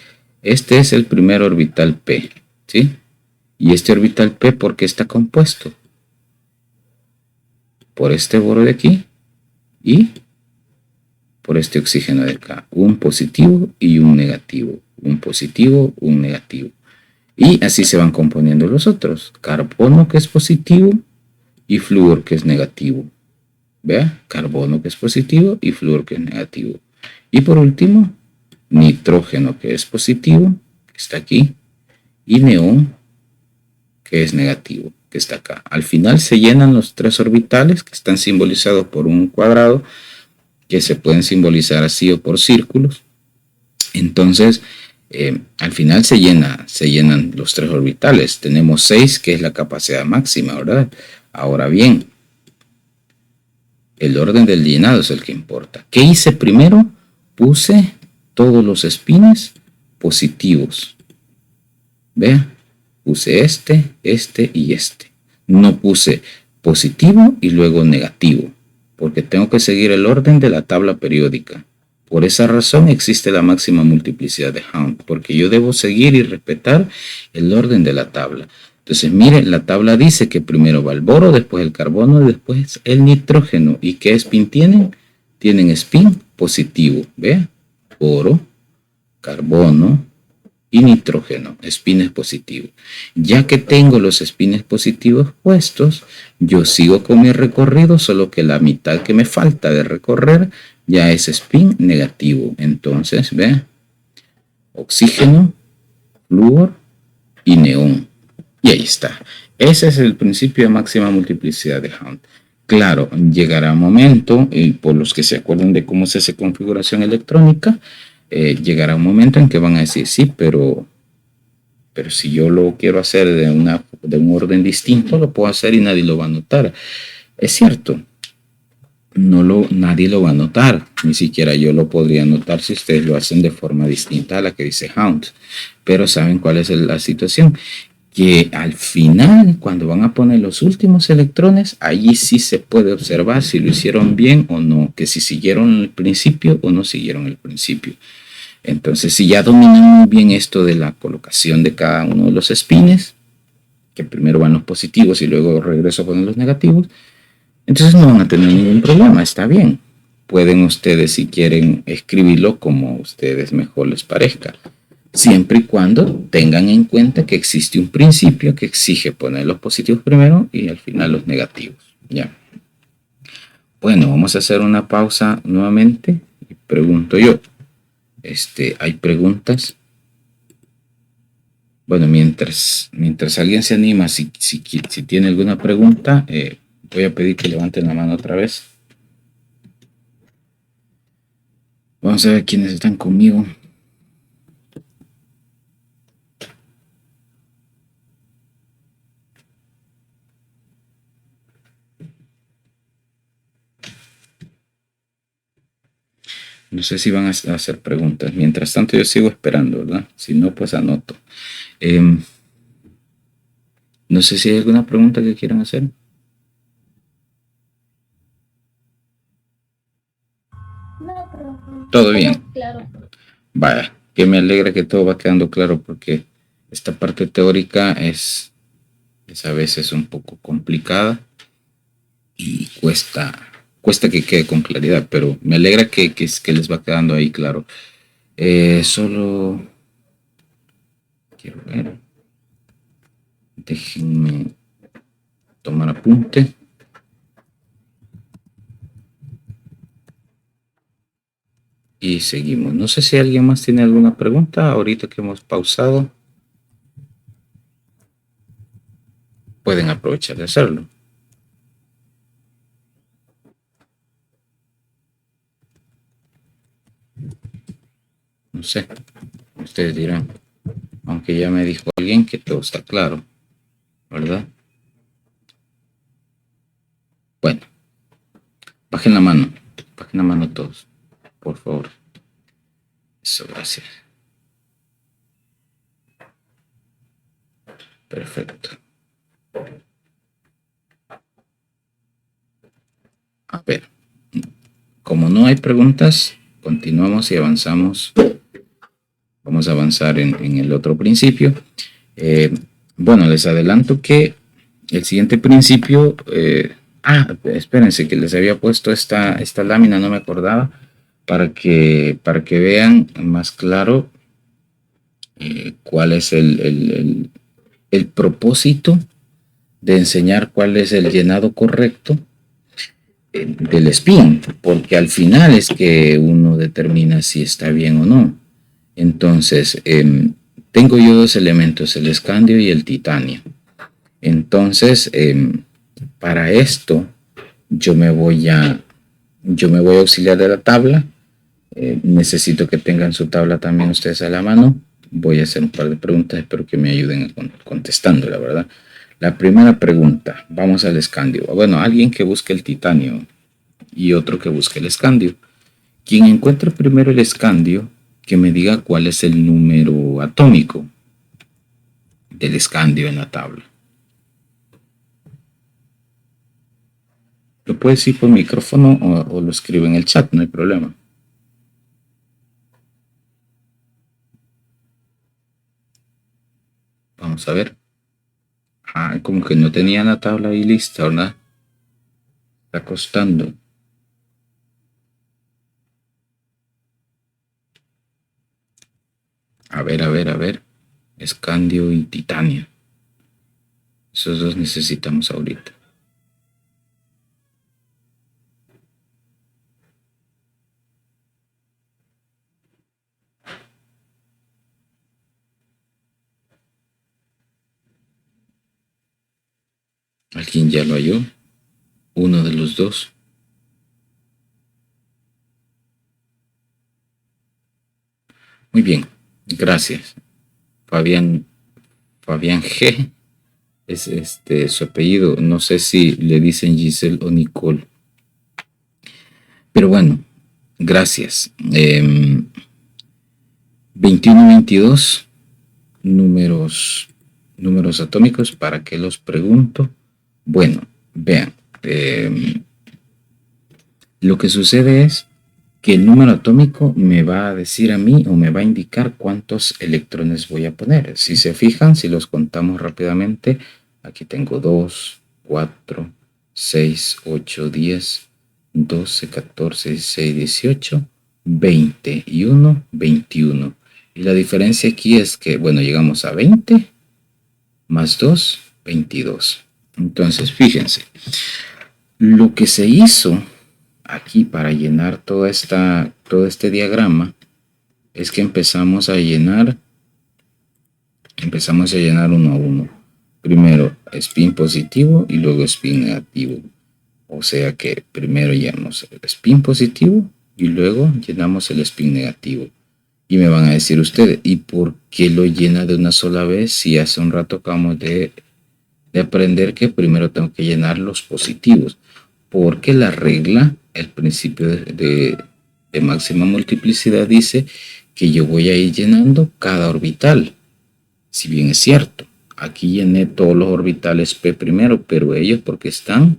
este es el primer orbital P, ¿sí? Y este orbital P, ¿por qué está compuesto? Por este boro de aquí y por este oxígeno de acá. Un positivo y un negativo. Un positivo, un negativo. Y así se van componiendo los otros. Carbono que es positivo y flúor que es negativo. Vea, carbono que es positivo y flúor que es negativo. Y por último, nitrógeno que es positivo, que está aquí, y neón que es negativo, que está acá. Al final se llenan los tres orbitales que están simbolizados por un cuadrado, que se pueden simbolizar así o por círculos. Entonces, al final se llenan los tres orbitales. Tenemos 6, que es la capacidad máxima, ¿verdad? Ahora bien, el orden del llenado es el que importa. ¿Qué hice primero? Puse todos los espines positivos. Vea, puse este y este. No puse positivo y luego negativo, porque tengo que seguir el orden de la tabla periódica. Por esa razón existe la máxima multiplicidad de Hund, porque yo debo seguir y respetar el orden de la tabla. Entonces, miren, la tabla dice que primero va el boro, después el carbono y después el nitrógeno. ¿Y qué spin tienen? Tienen spin positivo. ¿Ve? Boro, carbono y nitrógeno, espines positivos. Ya que tengo los espines positivos puestos, yo sigo con mi recorrido, solo que la mitad que me falta de recorrer ya es spin negativo. Entonces, ve, oxígeno, flúor y neón. Y ahí está. Ese es el principio de máxima multiplicidad de Hund. Claro, llegará un momento, por los que se acuerdan de cómo se hace configuración electrónica, llegará un momento en que van a decir, sí, pero si yo lo quiero hacer de un orden distinto, lo puedo hacer y nadie lo va a notar. Es cierto, nadie lo va a notar, ni siquiera yo lo podría notar si ustedes lo hacen de forma distinta a la que dice Hund. Pero ¿saben cuál es la situación? Que al final, cuando van a poner los últimos electrones, allí sí se puede observar si lo hicieron bien o no, que si siguieron el principio o no siguieron el principio. Entonces, si ya dominan muy bien esto de la colocación de cada uno de los espines, que primero van los positivos y luego regreso a poner los negativos, entonces no van a tener ningún problema, está bien. Pueden ustedes, si quieren, escribirlo como a ustedes mejor les parezca, siempre y cuando tengan en cuenta que existe un principio que exige poner los positivos primero y al final los negativos. Ya. Bueno, vamos a hacer una pausa nuevamente y pregunto yo. ¿Hay preguntas? Bueno, mientras alguien se anima, si tiene alguna pregunta, voy a pedir que levanten la mano otra vez. Vamos a ver quiénes están conmigo. No sé si van a hacer preguntas. Mientras tanto, yo sigo esperando, ¿verdad? Si no, pues anoto. No sé si hay alguna pregunta que quieran hacer. No, pero Todo bien. claro. Vaya, que me alegra que todo va quedando claro porque esta parte teórica es a veces un poco complicada y cuesta que quede con claridad, pero me alegra que les va quedando ahí claro. Solo quiero ver. Déjenme tomar apunte. Y seguimos. No sé si alguien más tiene alguna pregunta ahorita que hemos pausado. Pueden aprovechar de hacerlo. sé, ustedes dirán. Aunque ya me dijo alguien que todo está claro, ¿verdad? Bueno, bajen la mano todos, por favor. Eso, gracias. Perfecto. A ver, como no hay preguntas, continuamos y avanzamos. Vamos a avanzar en el otro principio. Bueno, les adelanto que el siguiente principio... espérense, que les había puesto esta lámina, no me acordaba, para que vean más claro cuál es el propósito de enseñar cuál es el llenado correcto del spin, porque al final es que uno determina si está bien o no. Entonces, tengo yo dos elementos, el escandio y el titanio. Entonces, para esto, yo me voy a auxiliar de la tabla. Necesito que tengan su tabla también ustedes a la mano. Voy a hacer un par de preguntas, espero que me ayuden contestando, la verdad. La primera pregunta, vamos al escandio. Bueno, alguien que busque el titanio y otro que busque el escandio. Quien encuentre primero el escandio, que me diga cuál es el número atómico del escandio en la tabla. Lo puede decir por micrófono o lo escribe en el chat, no hay problema. Vamos a ver. Como que no tenía la tabla ahí lista, ¿verdad? Está costando. A ver. Escandio y titanio. Esos dos necesitamos ahorita. ¿Alguien ya lo halló? Uno de los dos. Muy bien, gracias. Fabián G. Es su apellido. No sé si le dicen Giselle o Nicole. Pero bueno, gracias. 21 y 22, números atómicos. ¿Para qué los pregunto? Bueno, vean. Lo que sucede es que el número atómico me va a decir a mí o me va a indicar cuántos electrones voy a poner. Si se fijan, si los contamos rápidamente, aquí tengo 2, 4, 6, 8, 10, 12, 14, 16, 18, 20 y 1, 21. Y la diferencia aquí es que, bueno, llegamos a 20 más 2, 22. Entonces, fíjense, lo que se hizo aquí para llenar todo este diagrama es que empezamos a llenar uno a uno. Primero spin positivo y luego spin negativo. O sea que primero llenamos el spin positivo y luego llenamos el spin negativo. Y me van a decir ustedes, ¿y por qué lo llena de una sola vez si hace un rato acabamos de aprender que primero tengo que llenar los positivos? Porque la regla, el principio de máxima multiplicidad dice que yo voy a ir llenando cada orbital. Si bien es cierto, aquí llené todos los orbitales P primero, pero ellos porque están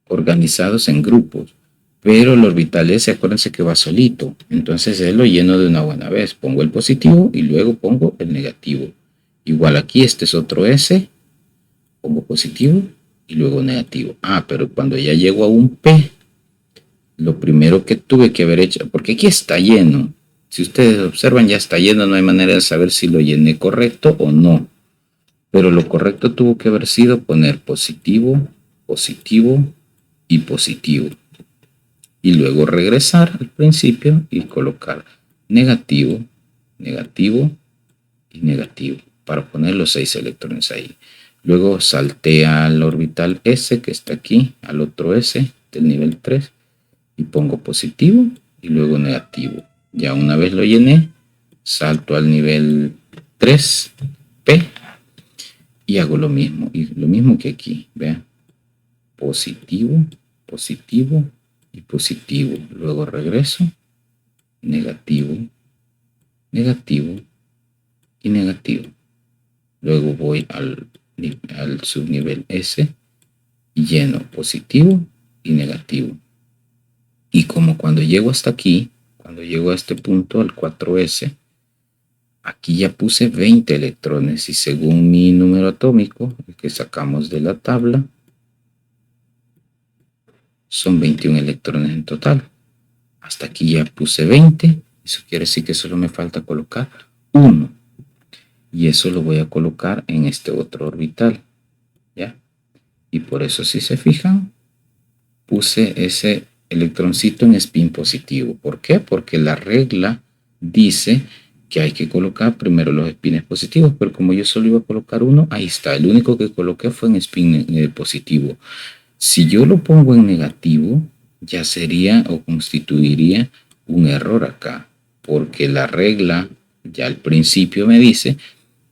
organizados en grupos. Pero el orbital S, acuérdense que va solito. Entonces él lo lleno de una buena vez. Pongo el positivo y luego pongo el negativo. Igual aquí, este es otro S. Pongo positivo y luego negativo. Pero cuando ya llego a un P, lo primero que tuve que haber hecho, porque aquí está lleno. Si ustedes observan, ya está lleno. No hay manera de saber si lo llené correcto o no. Pero lo correcto tuvo que haber sido poner positivo, positivo y positivo. Y luego regresar al principio y colocar negativo, negativo y negativo para poner los 6 electrones ahí. Luego salté al orbital S que está aquí, al otro S del nivel 3 y pongo positivo y luego negativo. Ya una vez lo llené, salto al nivel 3P y hago lo mismo. Y lo mismo que aquí, vean. Positivo, positivo y positivo. Luego regreso, negativo, negativo y negativo. Luego voy al subnivel S y lleno positivo y negativo. Y como cuando llego hasta aquí, cuando llego a este punto, al 4S, aquí ya puse 20 electrones y según mi número atómico, el que sacamos de la tabla, son 21 electrones en total. Hasta aquí ya puse 20. Eso quiere decir que solo me falta colocar 1. Y eso lo voy a colocar en este otro orbital. ¿Ya? Y por eso, si se fijan, puse ese electroncito en spin positivo. ¿Por qué? Porque la regla dice que hay que colocar primero los spins positivos, pero como yo solo iba a colocar uno, ahí está. El único que coloqué fue en spin positivo. Si yo lo pongo en negativo, ya sería o constituiría un error acá, porque la regla ya al principio me dice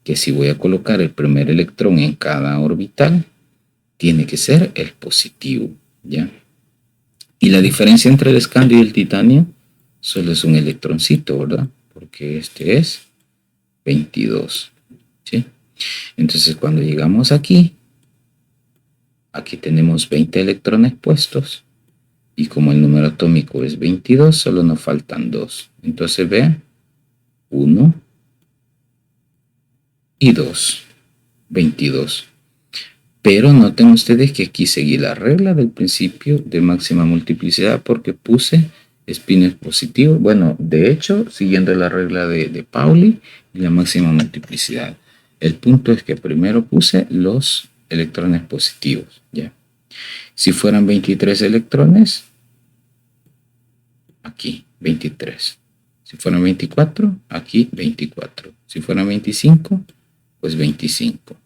que si voy a colocar el primer electrón en cada orbital, tiene que ser el positivo, ¿ya? Y la diferencia entre el escandio y el titanio solo es un electroncito, ¿verdad? Porque este es 22, ¿sí? Entonces cuando llegamos aquí tenemos 20 electrones puestos y como el número atómico es 22, solo nos faltan 2. Entonces vean, 1 y 2, 22. Pero noten ustedes que aquí seguí la regla del principio de máxima multiplicidad porque puse spins positivos. Bueno, de hecho, siguiendo la regla de Pauli y la máxima multiplicidad. El punto es que primero puse los electrones positivos, ¿ya? Si fueran 23 electrones, aquí 23. Si fueran 24, aquí 24. Si fueran 25, pues 25.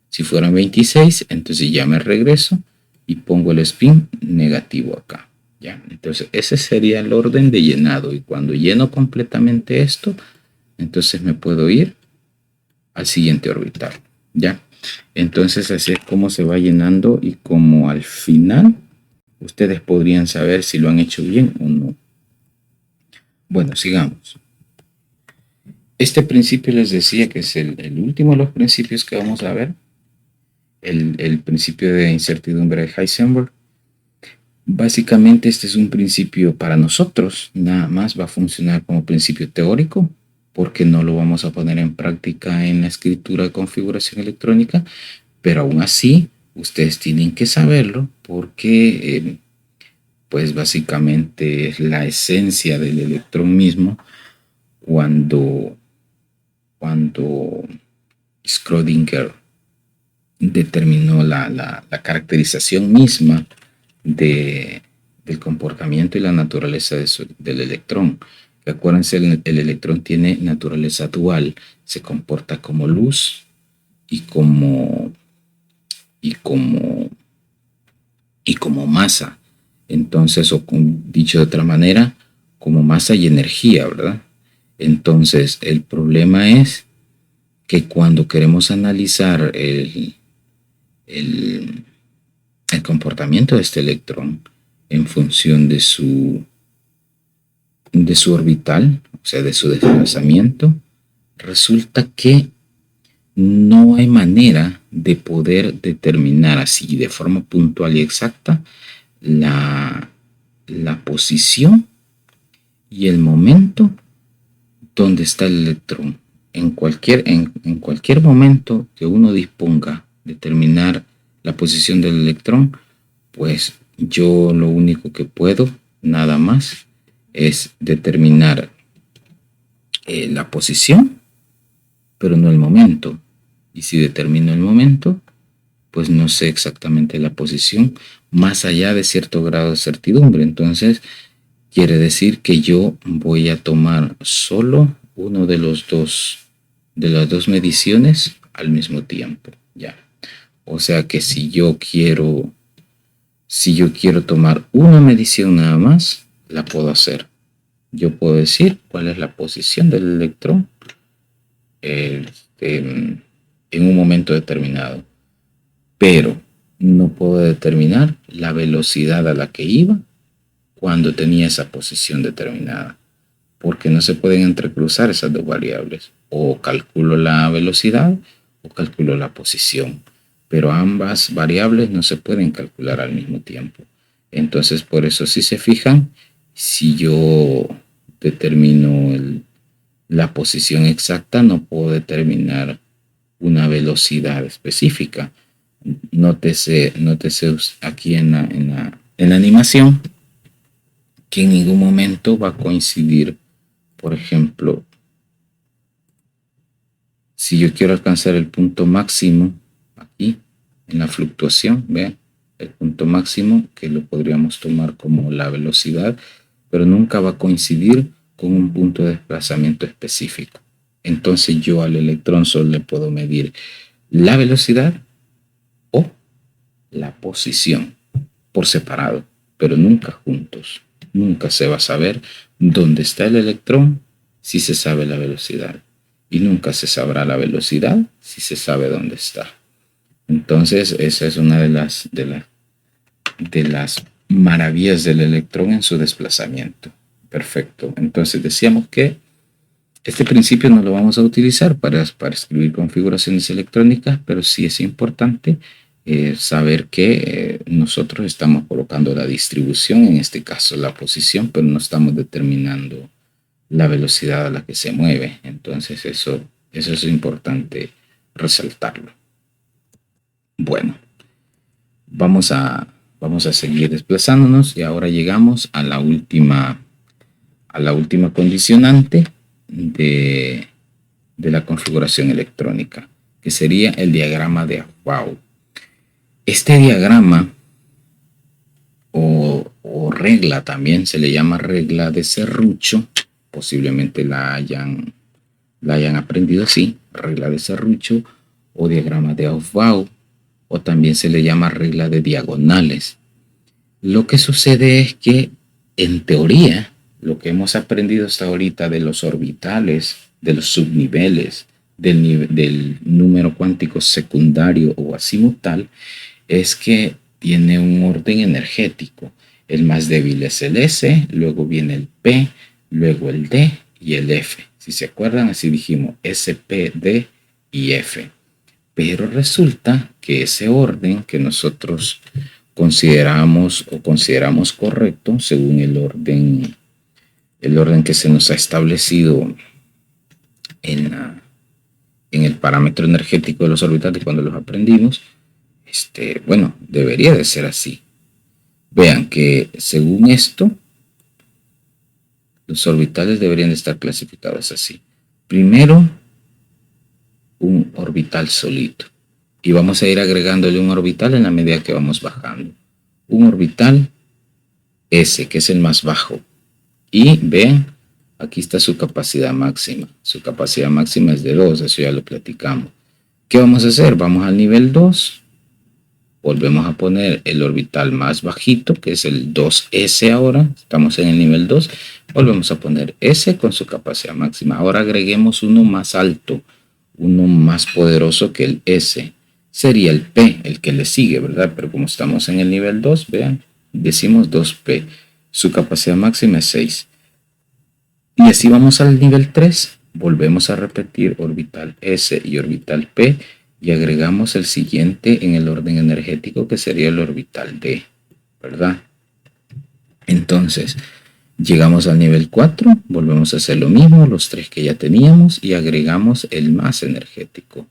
Si fueran 26, entonces ya me regreso y pongo el spin negativo acá, ¿ya? Entonces ese sería el orden de llenado y cuando lleno completamente esto, entonces me puedo ir al siguiente orbital, ¿ya? Entonces así es como se va llenando y como al final ustedes podrían saber si lo han hecho bien o no. Bueno, sigamos. Este principio les decía que es el último de los principios que vamos a ver. El principio de incertidumbre de Heisenberg. Básicamente este es un principio para nosotros, nada más va a funcionar como principio teórico porque no lo vamos a poner en práctica en la escritura de configuración electrónica, pero aún así ustedes tienen que saberlo porque pues básicamente es la esencia del electrón mismo cuando Schrödinger determinó la caracterización misma del comportamiento y la naturaleza del electrón. Acuérdense, el electrón tiene naturaleza dual, se comporta como luz y como masa. Entonces, o dicho de otra manera, como masa y energía, ¿verdad? Entonces, el problema es que cuando queremos analizar el comportamiento de este electrón en función de su orbital, o sea, de su desplazamiento, resulta que no hay manera de poder determinar así de forma puntual y exacta la posición y el momento donde está el electrón. En cualquier momento que uno disponga de determinar la posición del electrón, pues yo lo único que puedo nada más es determinar la posición, pero no el momento. Y si determino el momento, pues no sé exactamente la posición más allá de cierto grado de certidumbre. Entonces, quiere decir que yo voy a tomar solo uno de las dos mediciones al mismo tiempo, ya. O sea que si yo quiero tomar una medición nada más, la puedo hacer. yo puedo decir cuál es la posición del electrón en un momento determinado, pero no puedo determinar la velocidad a la que iba cuando tenía esa posición determinada, porque no se pueden entrecruzar esas dos variables. O calculo la velocidad o calculo la posición, pero ambas variables no se pueden calcular al mismo tiempo. Entonces, por eso, si se fijan, si yo determino la posición exacta, no puedo determinar una velocidad específica. Nótese aquí en la animación que en ningún momento va a coincidir. Por ejemplo, si yo quiero alcanzar el punto máximo aquí en la fluctuación, vean, el punto máximo que lo podríamos tomar como la velocidad, pero nunca va a coincidir con un punto de desplazamiento específico. Entonces yo al electrón solo le puedo medir la velocidad o la posición por separado, pero nunca juntos. Nunca se va a saber dónde está el electrón si se sabe la velocidad, y nunca se sabrá la velocidad si se sabe dónde está. Entonces esa es una de las maravillas del electrón en su desplazamiento. Perfecto. Entonces decíamos que este principio no lo vamos a utilizar para escribir configuraciones electrónicas, pero sí es importante saber que nosotros estamos colocando la distribución, en este caso la posición, pero no estamos determinando la velocidad a la que se mueve. Entonces eso es importante resaltarlo. Bueno, vamos a seguir desplazándonos y ahora llegamos a la última condicionante de la configuración electrónica, que sería el diagrama de Aufbau. Este diagrama o regla, también se le llama regla de serrucho, posiblemente la hayan aprendido así, regla de serrucho o diagrama de Aufbau, o también se le llama regla de diagonales. Lo que sucede es que en teoría lo que hemos aprendido hasta ahorita de los orbitales, de los subniveles, del número cuántico secundario o azimutal, es que tiene un orden energético. El más débil es el S, luego viene el P, luego el D y el F. Si se acuerdan, así dijimos S, P, D y F. Pero resulta que ese orden que nosotros consideramos correcto, según el orden que se nos ha establecido en el parámetro energético de los orbitales cuando los aprendimos, bueno, debería de ser así. Vean que según esto, los orbitales deberían de estar clasificados así. Primero, un orbital solito. Y vamos a ir agregándole un orbital en la medida que vamos bajando. Un orbital S, que es el más bajo. Y ven, aquí está su capacidad máxima. Su capacidad máxima es de 2, eso ya lo platicamos. ¿Qué vamos a hacer? Vamos al nivel 2. Volvemos a poner el orbital más bajito, que es el 2S ahora. Estamos en el nivel 2. Volvemos a poner S con su capacidad máxima. Ahora agreguemos uno más alto, uno más poderoso que el S. Sería el P, el que le sigue, ¿verdad? Pero como estamos en el nivel 2, vean, decimos 2P. Su capacidad máxima es 6. Y así vamos al nivel 3. Volvemos a repetir orbital S y orbital P. Y agregamos el siguiente en el orden energético, que sería el orbital D, ¿verdad? Entonces, llegamos al nivel 4, volvemos a hacer lo mismo, los 3 que ya teníamos, y agregamos el más energético,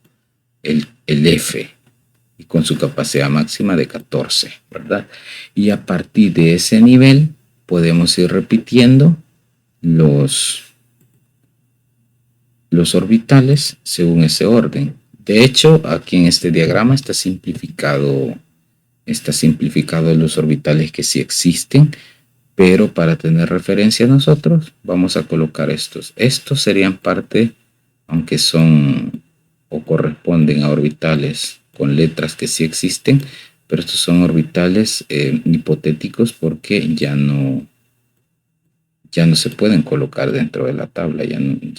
el F, y con su capacidad máxima de 14, ¿verdad? Y a partir de ese nivel, podemos ir repitiendo los orbitales según ese orden. De hecho, aquí en este diagrama está simplificado los orbitales que sí existen, pero para tener referencia nosotros vamos a colocar estos. Estos serían parte, aunque son o corresponden a orbitales con letras que sí existen, pero estos son orbitales hipotéticos porque ya no ya no se pueden colocar dentro de la tabla, ya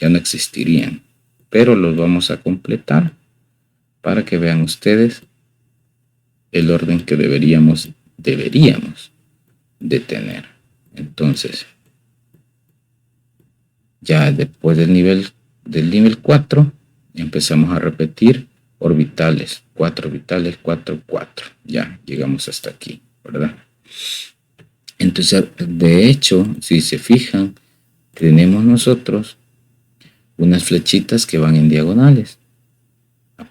no existirían, pero los vamos a completar para que vean ustedes el orden que deberíamos de tener. Entonces, ya después del nivel 4, empezamos a repetir orbitales, 4 orbitales, 4, 4. Ya llegamos hasta aquí, ¿verdad? Entonces, de hecho, si se fijan, tenemos nosotros unas flechitas que van en diagonales.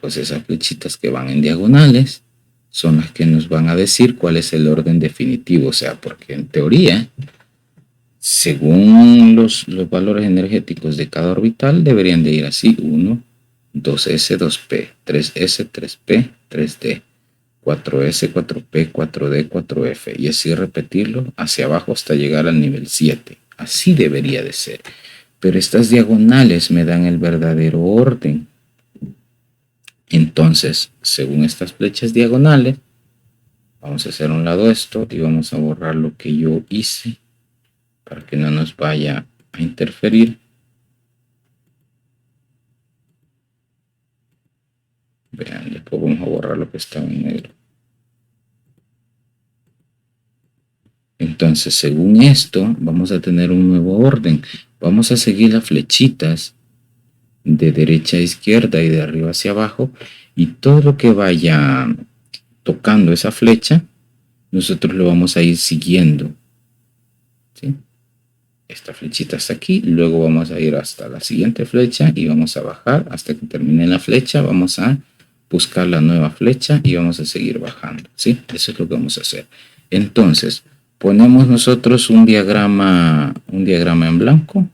Pues esas flechitas que van en diagonales son las que nos van a decir cuál es el orden definitivo. O sea, porque en teoría, según los valores energéticos de cada orbital, deberían de ir así: 1, 2s, 2p, 3s, 3p, 3d, 4s, 4p, 4d, 4f, y así repetirlo hacia abajo hasta llegar al nivel 7. Así debería de ser. Pero estas diagonales me dan el verdadero orden. Entonces, según estas flechas diagonales, vamos a hacer a un lado esto y vamos a borrar lo que yo hice para que no nos vaya a interferir. Vean, después vamos a borrar lo que estaba en negro. Entonces, según esto, vamos a tener un nuevo orden. Vamos a seguir las flechitas de derecha a izquierda y de arriba hacia abajo, y todo lo que vaya tocando esa flecha, nosotros lo vamos a ir siguiendo. ¿Sí? Esta flechita está aquí, luego vamos a ir hasta la siguiente flecha y vamos a bajar hasta que termine la flecha. Vamos a buscar la nueva flecha y vamos a seguir bajando. ¿Sí? Eso es lo que vamos a hacer. Entonces, ponemos nosotros un diagrama en blanco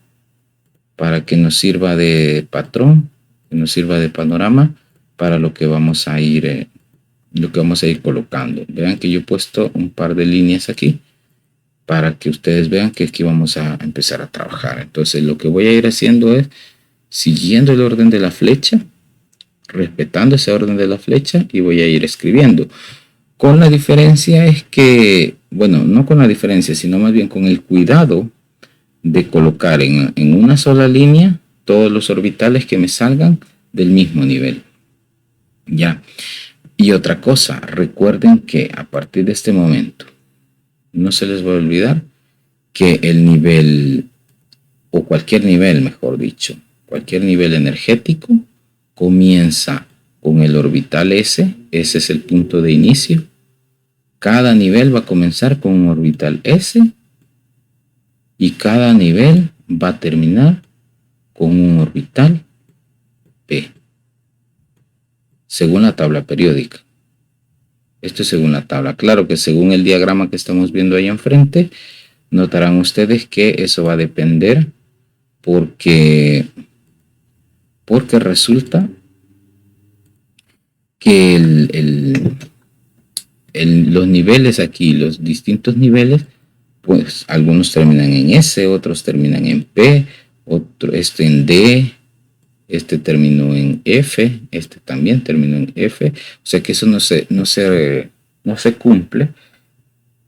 para que nos sirva de patrón, que nos sirva de panorama para lo que vamos a ir colocando. Vean que yo he puesto un par de líneas aquí para que ustedes vean que aquí vamos a empezar a trabajar. Entonces, lo que voy a ir haciendo es siguiendo el orden de la flecha, respetando ese orden de la flecha, y voy a ir escribiendo. Con la diferencia es que, bueno, no con la diferencia, sino más bien con el cuidado de colocar en una sola línea todos los orbitales que me salgan del mismo nivel. Ya. Y otra cosa, recuerden que a partir de este momento, no se les va a olvidar que el nivel, o cualquier nivel, mejor dicho, cualquier nivel energético comienza con el orbital S. Ese es el punto de inicio. Cada nivel va a comenzar con un orbital S y cada nivel va a terminar con un orbital P, según la tabla periódica. Esto es según la tabla. Claro que según el diagrama que estamos viendo ahí enfrente, notarán ustedes que eso va a depender porque resulta que los niveles aquí, los distintos niveles, pues algunos terminan en S, otros terminan en P, este en D, este terminó en F, este también terminó en F. O sea que eso no se cumple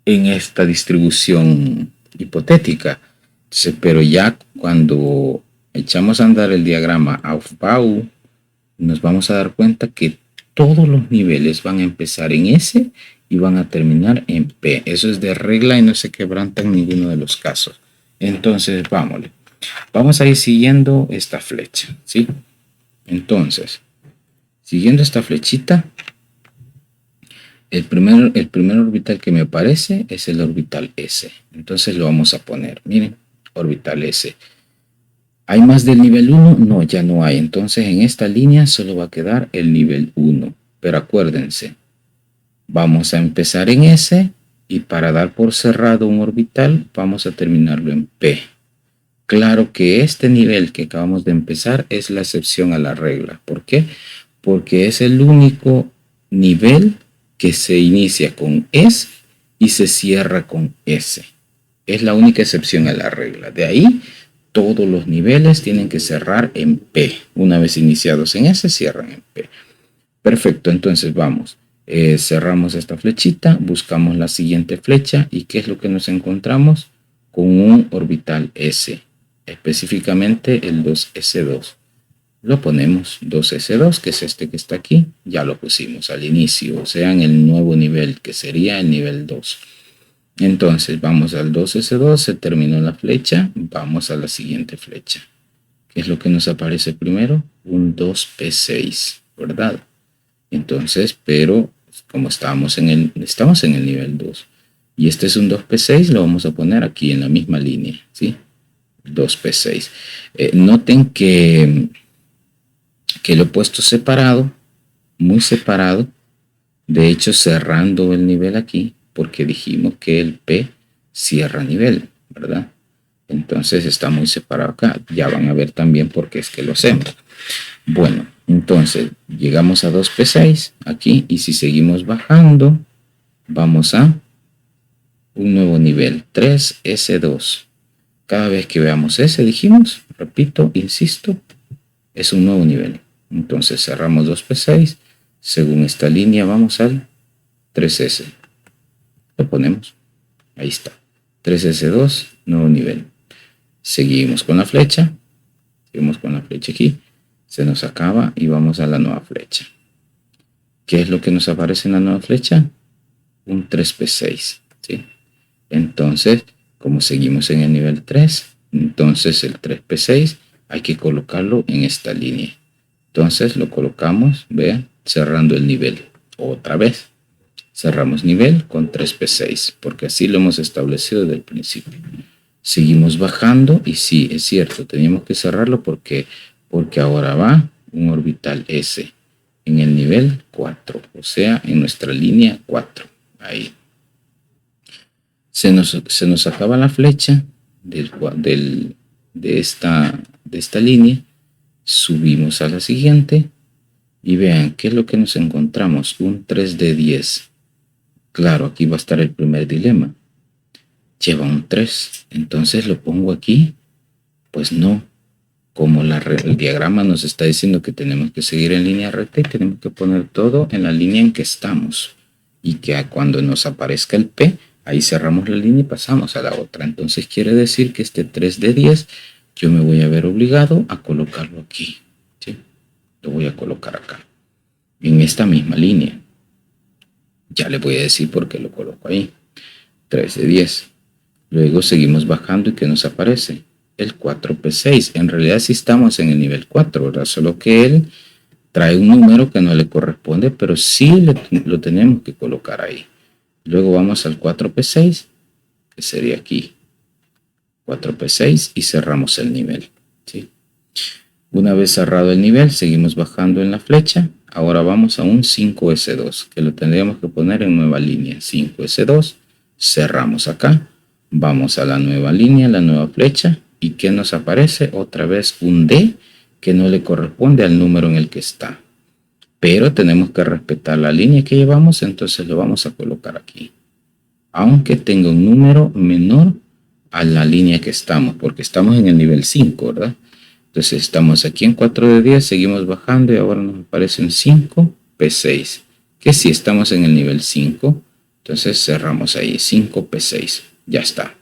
en esta distribución hipotética. Entonces, pero ya cuando echamos a andar el diagrama Aufbau, nos vamos a dar cuenta que todos los niveles van a empezar en S y van a terminar en P. Eso es de regla y no se quebranta en ninguno de los casos. Entonces, vamos a ir siguiendo esta flecha, ¿sí? Entonces, siguiendo esta flechita, el primer orbital que me aparece es el orbital S. Entonces lo vamos a poner, miren, orbital S. ¿Hay más del nivel 1? No, ya no hay. Entonces en esta línea solo va a quedar el nivel 1. Pero acuérdense, vamos a empezar en S y para dar por cerrado un orbital vamos a terminarlo en P. Claro que este nivel que acabamos de empezar es la excepción a la regla. ¿Por qué? Porque es el único nivel que se inicia con S y se cierra con S. Es la única excepción a la regla. De ahí, todos los niveles tienen que cerrar en P. Una vez iniciados en S, cierran en P. Perfecto, entonces vamos. Cerramos esta flechita, buscamos la siguiente flecha y ¿qué es lo que nos encontramos? con un orbital S, específicamente el 2s2. Lo ponemos 2s2, que es este que está aquí, ya lo pusimos al inicio, o sea, en el nuevo nivel, que sería el nivel 2. Entonces vamos al 2s2, se terminó la flecha, vamos a la siguiente flecha. ¿Qué es lo que nos aparece primero? Un 2p6, ¿verdad? Entonces, pero como estamos en el nivel 2 y este es un 2p6, lo vamos a poner aquí en la misma línea, ¿sí? 2p6. Noten que lo he puesto separado, muy separado, de hecho cerrando el nivel aquí, porque dijimos que el P cierra nivel, ¿verdad? Entonces está muy separado acá. Ya van a ver también por qué es que lo hacemos. Bueno, entonces llegamos a 2p6 aquí y si seguimos bajando, vamos a un nuevo nivel, 3s2. Cada vez que veamos ese, dijimos, repito, insisto, es un nuevo nivel. Entonces cerramos 2p6. Según esta línea vamos al 3s. Lo ponemos. Ahí está. 3s2, nuevo nivel. Seguimos con la flecha. Seguimos con la flecha aquí. Se nos acaba y vamos a la nueva flecha. ¿Qué es lo que nos aparece en la nueva flecha? Un 3p6. ¿Sí? Entonces, como seguimos en el nivel 3, entonces el 3p6 hay que colocarlo en esta línea. Entonces lo colocamos, vean, cerrando el nivel. Otra vez. Cerramos nivel con 3p6, porque así lo hemos establecido desde el principio. Seguimos bajando y sí, es cierto, teníamos que cerrarlo porque ahora va un orbital S en el nivel 4, o sea, en nuestra línea 4. Ahí. Se nos acaba la flecha de esta línea. Subimos a la siguiente y vean qué es lo que nos encontramos. Un 3 de 10. Claro, aquí va a estar el primer dilema. Lleva un 3. Entonces lo pongo aquí. Pues no. Como el diagrama nos está diciendo que tenemos que seguir en línea recta y tenemos que poner todo en la línea en que estamos. Y que cuando nos aparezca el P, ahí cerramos la línea y pasamos a la otra. Entonces quiere decir que este 3 de 10 yo me voy a ver obligado a colocarlo aquí. ¿Sí? Lo voy a colocar acá. En esta misma línea. Ya le voy a decir por qué lo coloco ahí. 3 de 10. Luego seguimos bajando y ¿qué nos aparece? El 4p6. En realidad sí estamos en el nivel 4, ¿verdad? Solo que él trae un número que no le corresponde, pero sí lo tenemos que colocar ahí. Luego vamos al 4p6, que sería aquí. 4p6 y cerramos el nivel. ¿Sí? Una vez cerrado el nivel, seguimos bajando en la flecha. Ahora vamos a un 5s2, que lo tendríamos que poner en nueva línea. 5s2, cerramos acá. Vamos a la nueva línea, la nueva flecha. ¿Y qué nos aparece? Otra vez un D que no le corresponde al número en el que está. Pero tenemos que respetar la línea que llevamos, entonces lo vamos a colocar aquí. Aunque tenga un número menor a la línea que estamos, porque estamos en el nivel 5, ¿verdad? Entonces estamos aquí en 4 de 10, seguimos bajando y ahora nos aparece un 5p6. Que si estamos en el nivel 5, entonces cerramos ahí, 5p6. Ya está.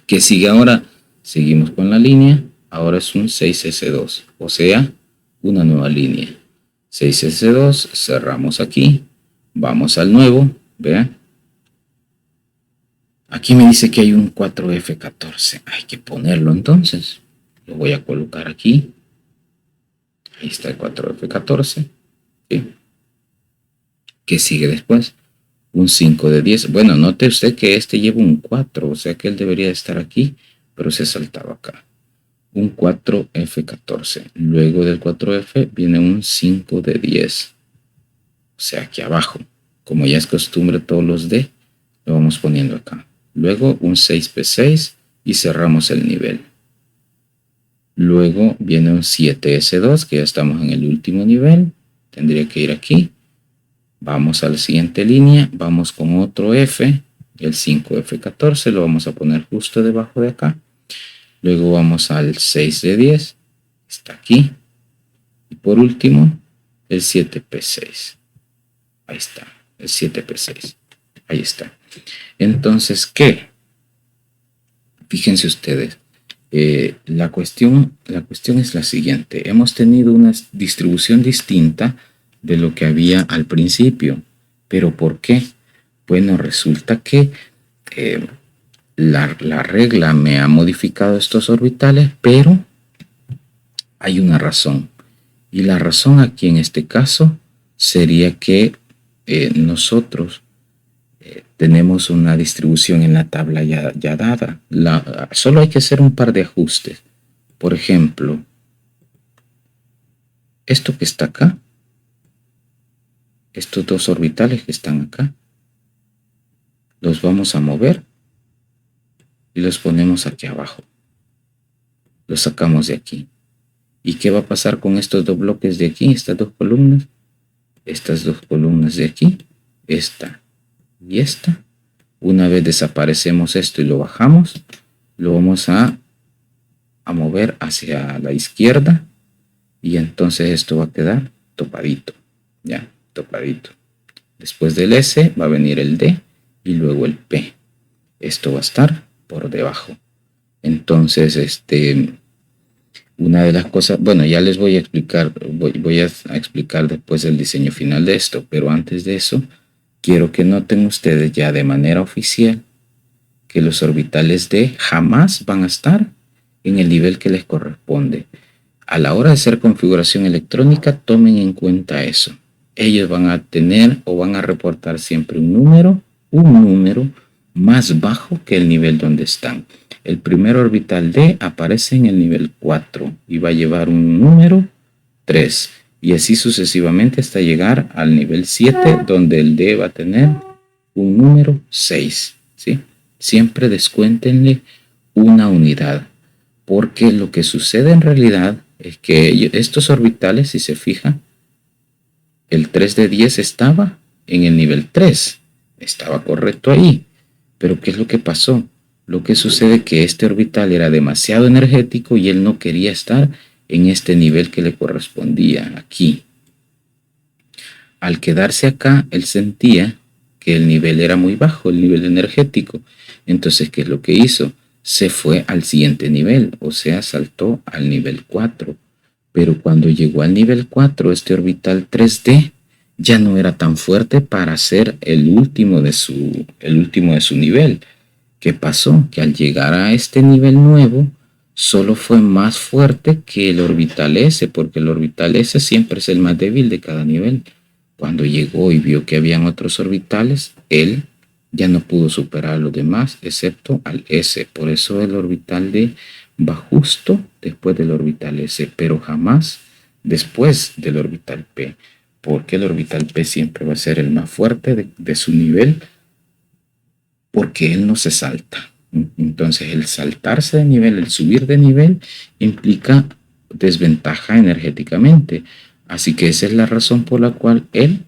Que sigue ahora, seguimos con la línea, ahora es un 6s2, o sea, una nueva línea. 6s2, cerramos aquí, vamos al nuevo, vean. Aquí me dice que hay un 4f14, hay que ponerlo entonces. Lo voy a colocar aquí. Ahí está el 4f14. ¿Sí? ¿Qué sigue después? Un 5 de 10. Bueno, note usted que este lleva un 4, o sea que él debería estar aquí, pero se saltaba acá. Un 4f14. Luego del 4f viene un 5 de 10. O sea, aquí abajo. Como ya es costumbre todos los D, lo vamos poniendo acá. Luego un 6p6 y cerramos el nivel. Luego viene un 7s2, que ya estamos en el último nivel. Tendría que ir aquí. Vamos a la siguiente línea. Vamos con otro F. El 5f14 lo vamos a poner justo debajo de acá. Luego vamos al 6 de 10. Está aquí. Y por último, el 7p6. Ahí está. El 7p6. Ahí está. Entonces, ¿qué? Fíjense ustedes, la cuestión es la siguiente. Hemos tenido una distribución distinta de lo que había al principio. ¿Pero por qué? Bueno, resulta que la regla me ha modificado estos orbitales, pero hay una razón. Y la razón aquí en este caso sería que nosotros tenemos una distribución en la tabla ya dada. Solo hay que hacer un par de ajustes. Por ejemplo, esto que está acá, estos dos orbitales que están acá, los vamos a mover y los ponemos aquí abajo. Los sacamos de aquí. ¿Y qué va a pasar con estos dos bloques de aquí, estas dos columnas? Estas dos columnas de aquí, esta y esta. Una vez desaparecemos esto y lo bajamos, lo vamos a mover hacia la izquierda y entonces esto va a quedar topadito, ya, topadito. Después del S va a venir el D y luego el P. Esto va a estar por debajo. Entonces, una de las cosas, bueno, ya les voy a explicar, voy a explicar después el diseño final de esto, pero antes de eso, quiero que noten ustedes ya de manera oficial que los orbitales D jamás van a estar en el nivel que les corresponde. A la hora de hacer configuración electrónica, tomen en cuenta eso. Ellos van a tener o van a reportar siempre un número más bajo que el nivel donde están. El primer orbital D aparece en el nivel 4 y va a llevar un número 3 y así sucesivamente hasta llegar al nivel 7 donde el D va a tener un número 6, ¿sí? Siempre descuéntenle una unidad porque lo que sucede en realidad es que estos orbitales, si se fijan, el 3 de 10 estaba en el nivel 3, estaba correcto ahí, pero ¿qué es lo que pasó? Lo que sucede es que este orbital era demasiado energético y él no quería estar en este nivel que le correspondía aquí. Al quedarse acá, él sentía que el nivel era muy bajo, el nivel energético. Entonces, ¿qué es lo que hizo? Se fue al siguiente nivel, o sea, saltó al nivel 4. Pero cuando llegó al nivel 4, este orbital 3D ya no era tan fuerte para ser el último de su nivel. ¿Qué pasó? Que al llegar a este nivel nuevo, solo fue más fuerte que el orbital S, porque el orbital S siempre es el más débil de cada nivel. Cuando llegó y vio que habían otros orbitales, él ya no pudo superar a los demás, excepto al S. Por eso el orbital D va justo después del orbital S, pero jamás después del orbital P, porque el orbital P siempre va a ser el más fuerte de su nivel, porque él no se salta. Entonces el saltarse de nivel, el subir de nivel, implica desventaja energéticamente. Así que esa es la razón por la cual él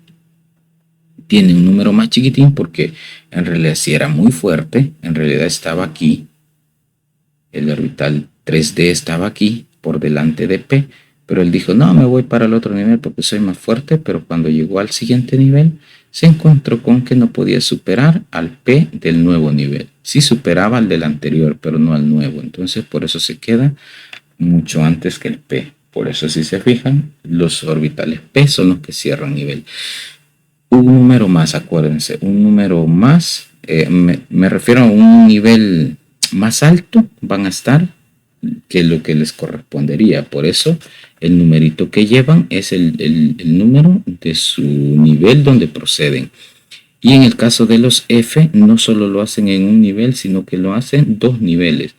tiene un número más chiquitín, porque en realidad si era muy fuerte, en realidad estaba aquí. El orbital 3D estaba aquí por delante de P, pero él dijo, no, me voy para el otro nivel porque soy más fuerte, pero cuando llegó al siguiente nivel, se encontró con que no podía superar al P del nuevo nivel. Sí superaba al del anterior, pero no al nuevo. Entonces, por eso se queda mucho antes que el P. Por eso, si se fijan, los orbitales P son los que cierran nivel. Un número más, acuérdense, un número más, me refiero a un nivel más alto, van a estar que lo que les correspondería. Por eso el numerito que llevan es el número de su nivel donde proceden. Y en el caso de los F, no solo lo hacen en un nivel, sino que lo hacen dos niveles.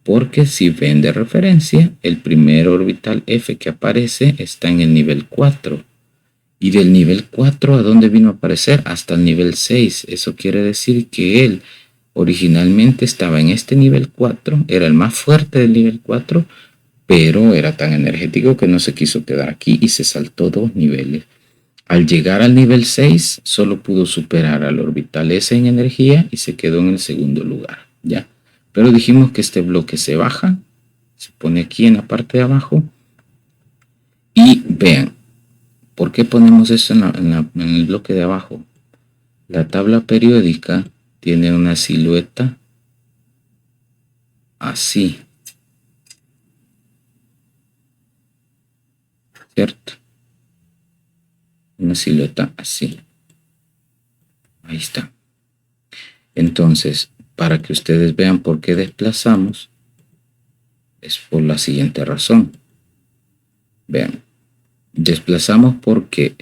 Porque si ven de referencia, el primer orbital F que aparece está en el nivel 4. Y del nivel 4, ¿a dónde vino a aparecer? Hasta el nivel 6. Eso quiere decir que él originalmente estaba en este nivel 4, era el más fuerte del nivel 4, pero era tan energético que no se quiso quedar aquí y se saltó dos niveles. Al llegar al nivel 6, solo pudo superar al orbital S en energía y se quedó en el segundo lugar, ¿ya? Pero dijimos que este bloque se baja, se pone aquí en la parte de abajo y vean, ¿por qué ponemos eso en el bloque de abajo? La tabla periódica tiene una silueta así. ¿Cierto? Una silueta así. Ahí está. Entonces, para que ustedes vean por qué desplazamos, es por la siguiente razón. Vean, desplazamos porque,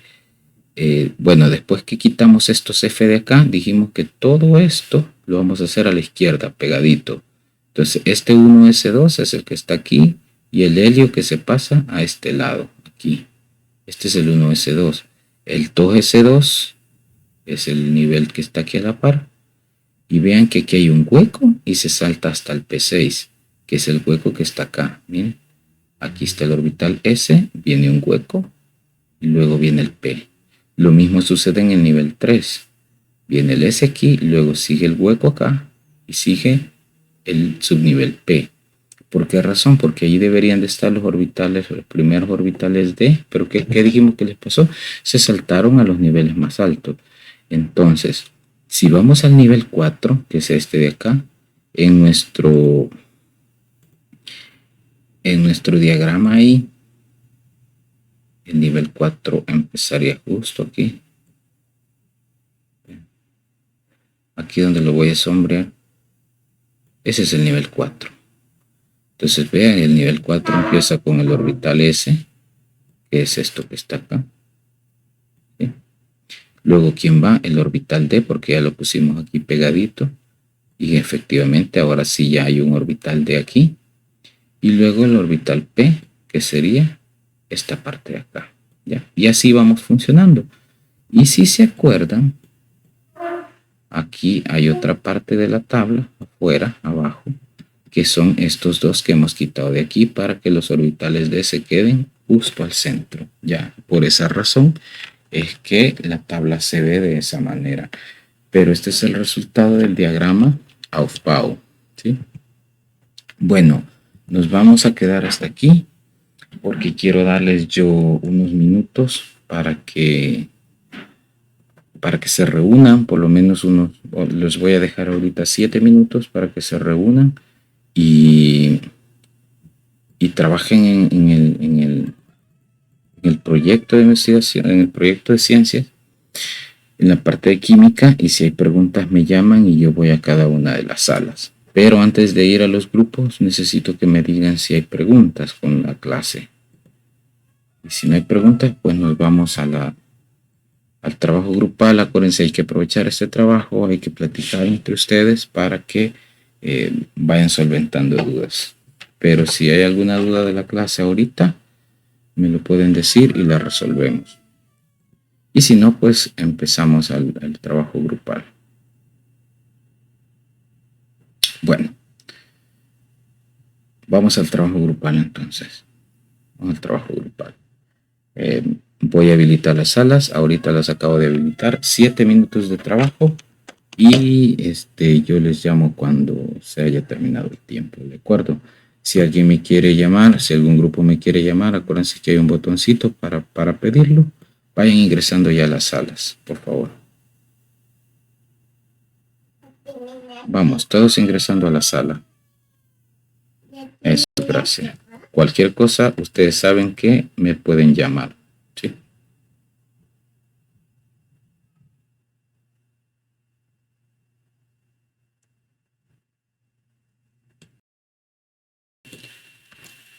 bueno, después que quitamos estos F de acá, dijimos que todo esto lo vamos a hacer a la izquierda, pegadito. Entonces, este 1S2 es el que está aquí y el helio que se pasa a este lado, aquí. Este es el 1S2. El 2S2 es el nivel que está aquí a la par. Y vean que aquí hay un hueco y se salta hasta el P6, que es el hueco que está acá. Miren, aquí está el orbital S, viene un hueco y luego viene el P. Lo mismo sucede en el nivel 3. Viene el S aquí, luego sigue el hueco acá y sigue el subnivel P. ¿Por qué razón? Porque ahí deberían de estar los orbitales, los primeros orbitales D, pero ¿qué dijimos que les pasó? Se saltaron a los niveles más altos. Entonces, si vamos al nivel 4, que es este de acá, en nuestro diagrama ahí, el nivel 4 empezaría justo aquí. Aquí donde lo voy a sombrear. Ese es el nivel 4. Entonces vean, el nivel 4 empieza con el orbital S, que es esto que está acá. ¿Sí? Luego, ¿quién va? El orbital D, porque ya lo pusimos aquí pegadito. Y efectivamente, ahora sí ya hay un orbital D aquí. Y luego el orbital P, que sería esta parte de acá. ¿Ya? Y así vamos funcionando. Y si se acuerdan, aquí hay otra parte de la tabla, afuera, abajo, que son estos dos que hemos quitado de aquí para que los orbitales D se queden justo al centro. Ya, por esa razón es que la tabla se ve de esa manera. Pero este es el resultado del diagrama Aufbau, ¿sí? Bueno, nos vamos a quedar hasta aquí porque quiero darles yo unos minutos para que se reúnan, por lo menos les voy a dejar ahorita 7 minutos para que se reúnan y trabajen en el proyecto de investigación, en el proyecto de ciencias, en la parte de química, y si hay preguntas me llaman y yo voy a cada una de las salas. Pero antes de ir a los grupos necesito que me digan si hay preguntas con la clase. Y si no hay preguntas, pues nos vamos al trabajo grupal. Acuérdense, hay que aprovechar este trabajo, hay que platicar entre ustedes para que vayan solventando dudas. Pero si hay alguna duda de la clase ahorita, me lo pueden decir y la resolvemos. Y si no, pues empezamos al trabajo grupal. Bueno, vamos al trabajo grupal entonces. Vamos al trabajo grupal. Voy a habilitar las salas. Ahorita las acabo de habilitar. 7 minutos de trabajo. Y yo les llamo cuando se haya terminado el tiempo. ¿De acuerdo? Si alguien me quiere llamar, si algún grupo me quiere llamar, acuérdense que hay un botoncito para pedirlo. Vayan ingresando ya a las salas, por favor. Vamos, todos ingresando a la sala. Eso, gracias. Cualquier cosa, ustedes saben que me pueden llamar. ¿Sí?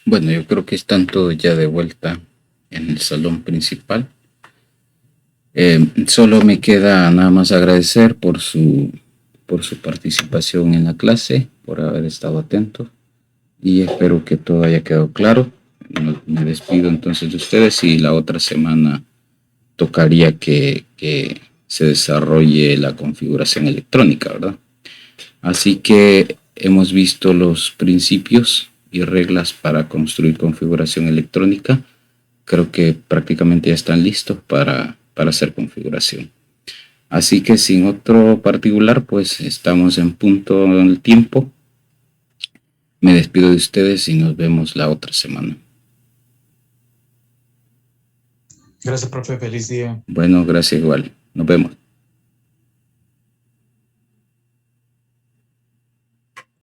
Bueno, yo creo que están todos ya de vuelta en el salón principal. Solo me queda nada más agradecer por su participación en la clase, por haber estado atentos, y espero que todo haya quedado claro. Me despido entonces de ustedes y la otra semana tocaría que se desarrolle la configuración electrónica, ¿verdad? Así que hemos visto los principios y reglas para construir configuración electrónica. Creo que prácticamente ya están listos para hacer configuración. Así que sin otro particular, pues estamos en punto en el tiempo. Me despido de ustedes y nos vemos la otra semana. Gracias, profe. Feliz día. Bueno, gracias igual. Nos vemos.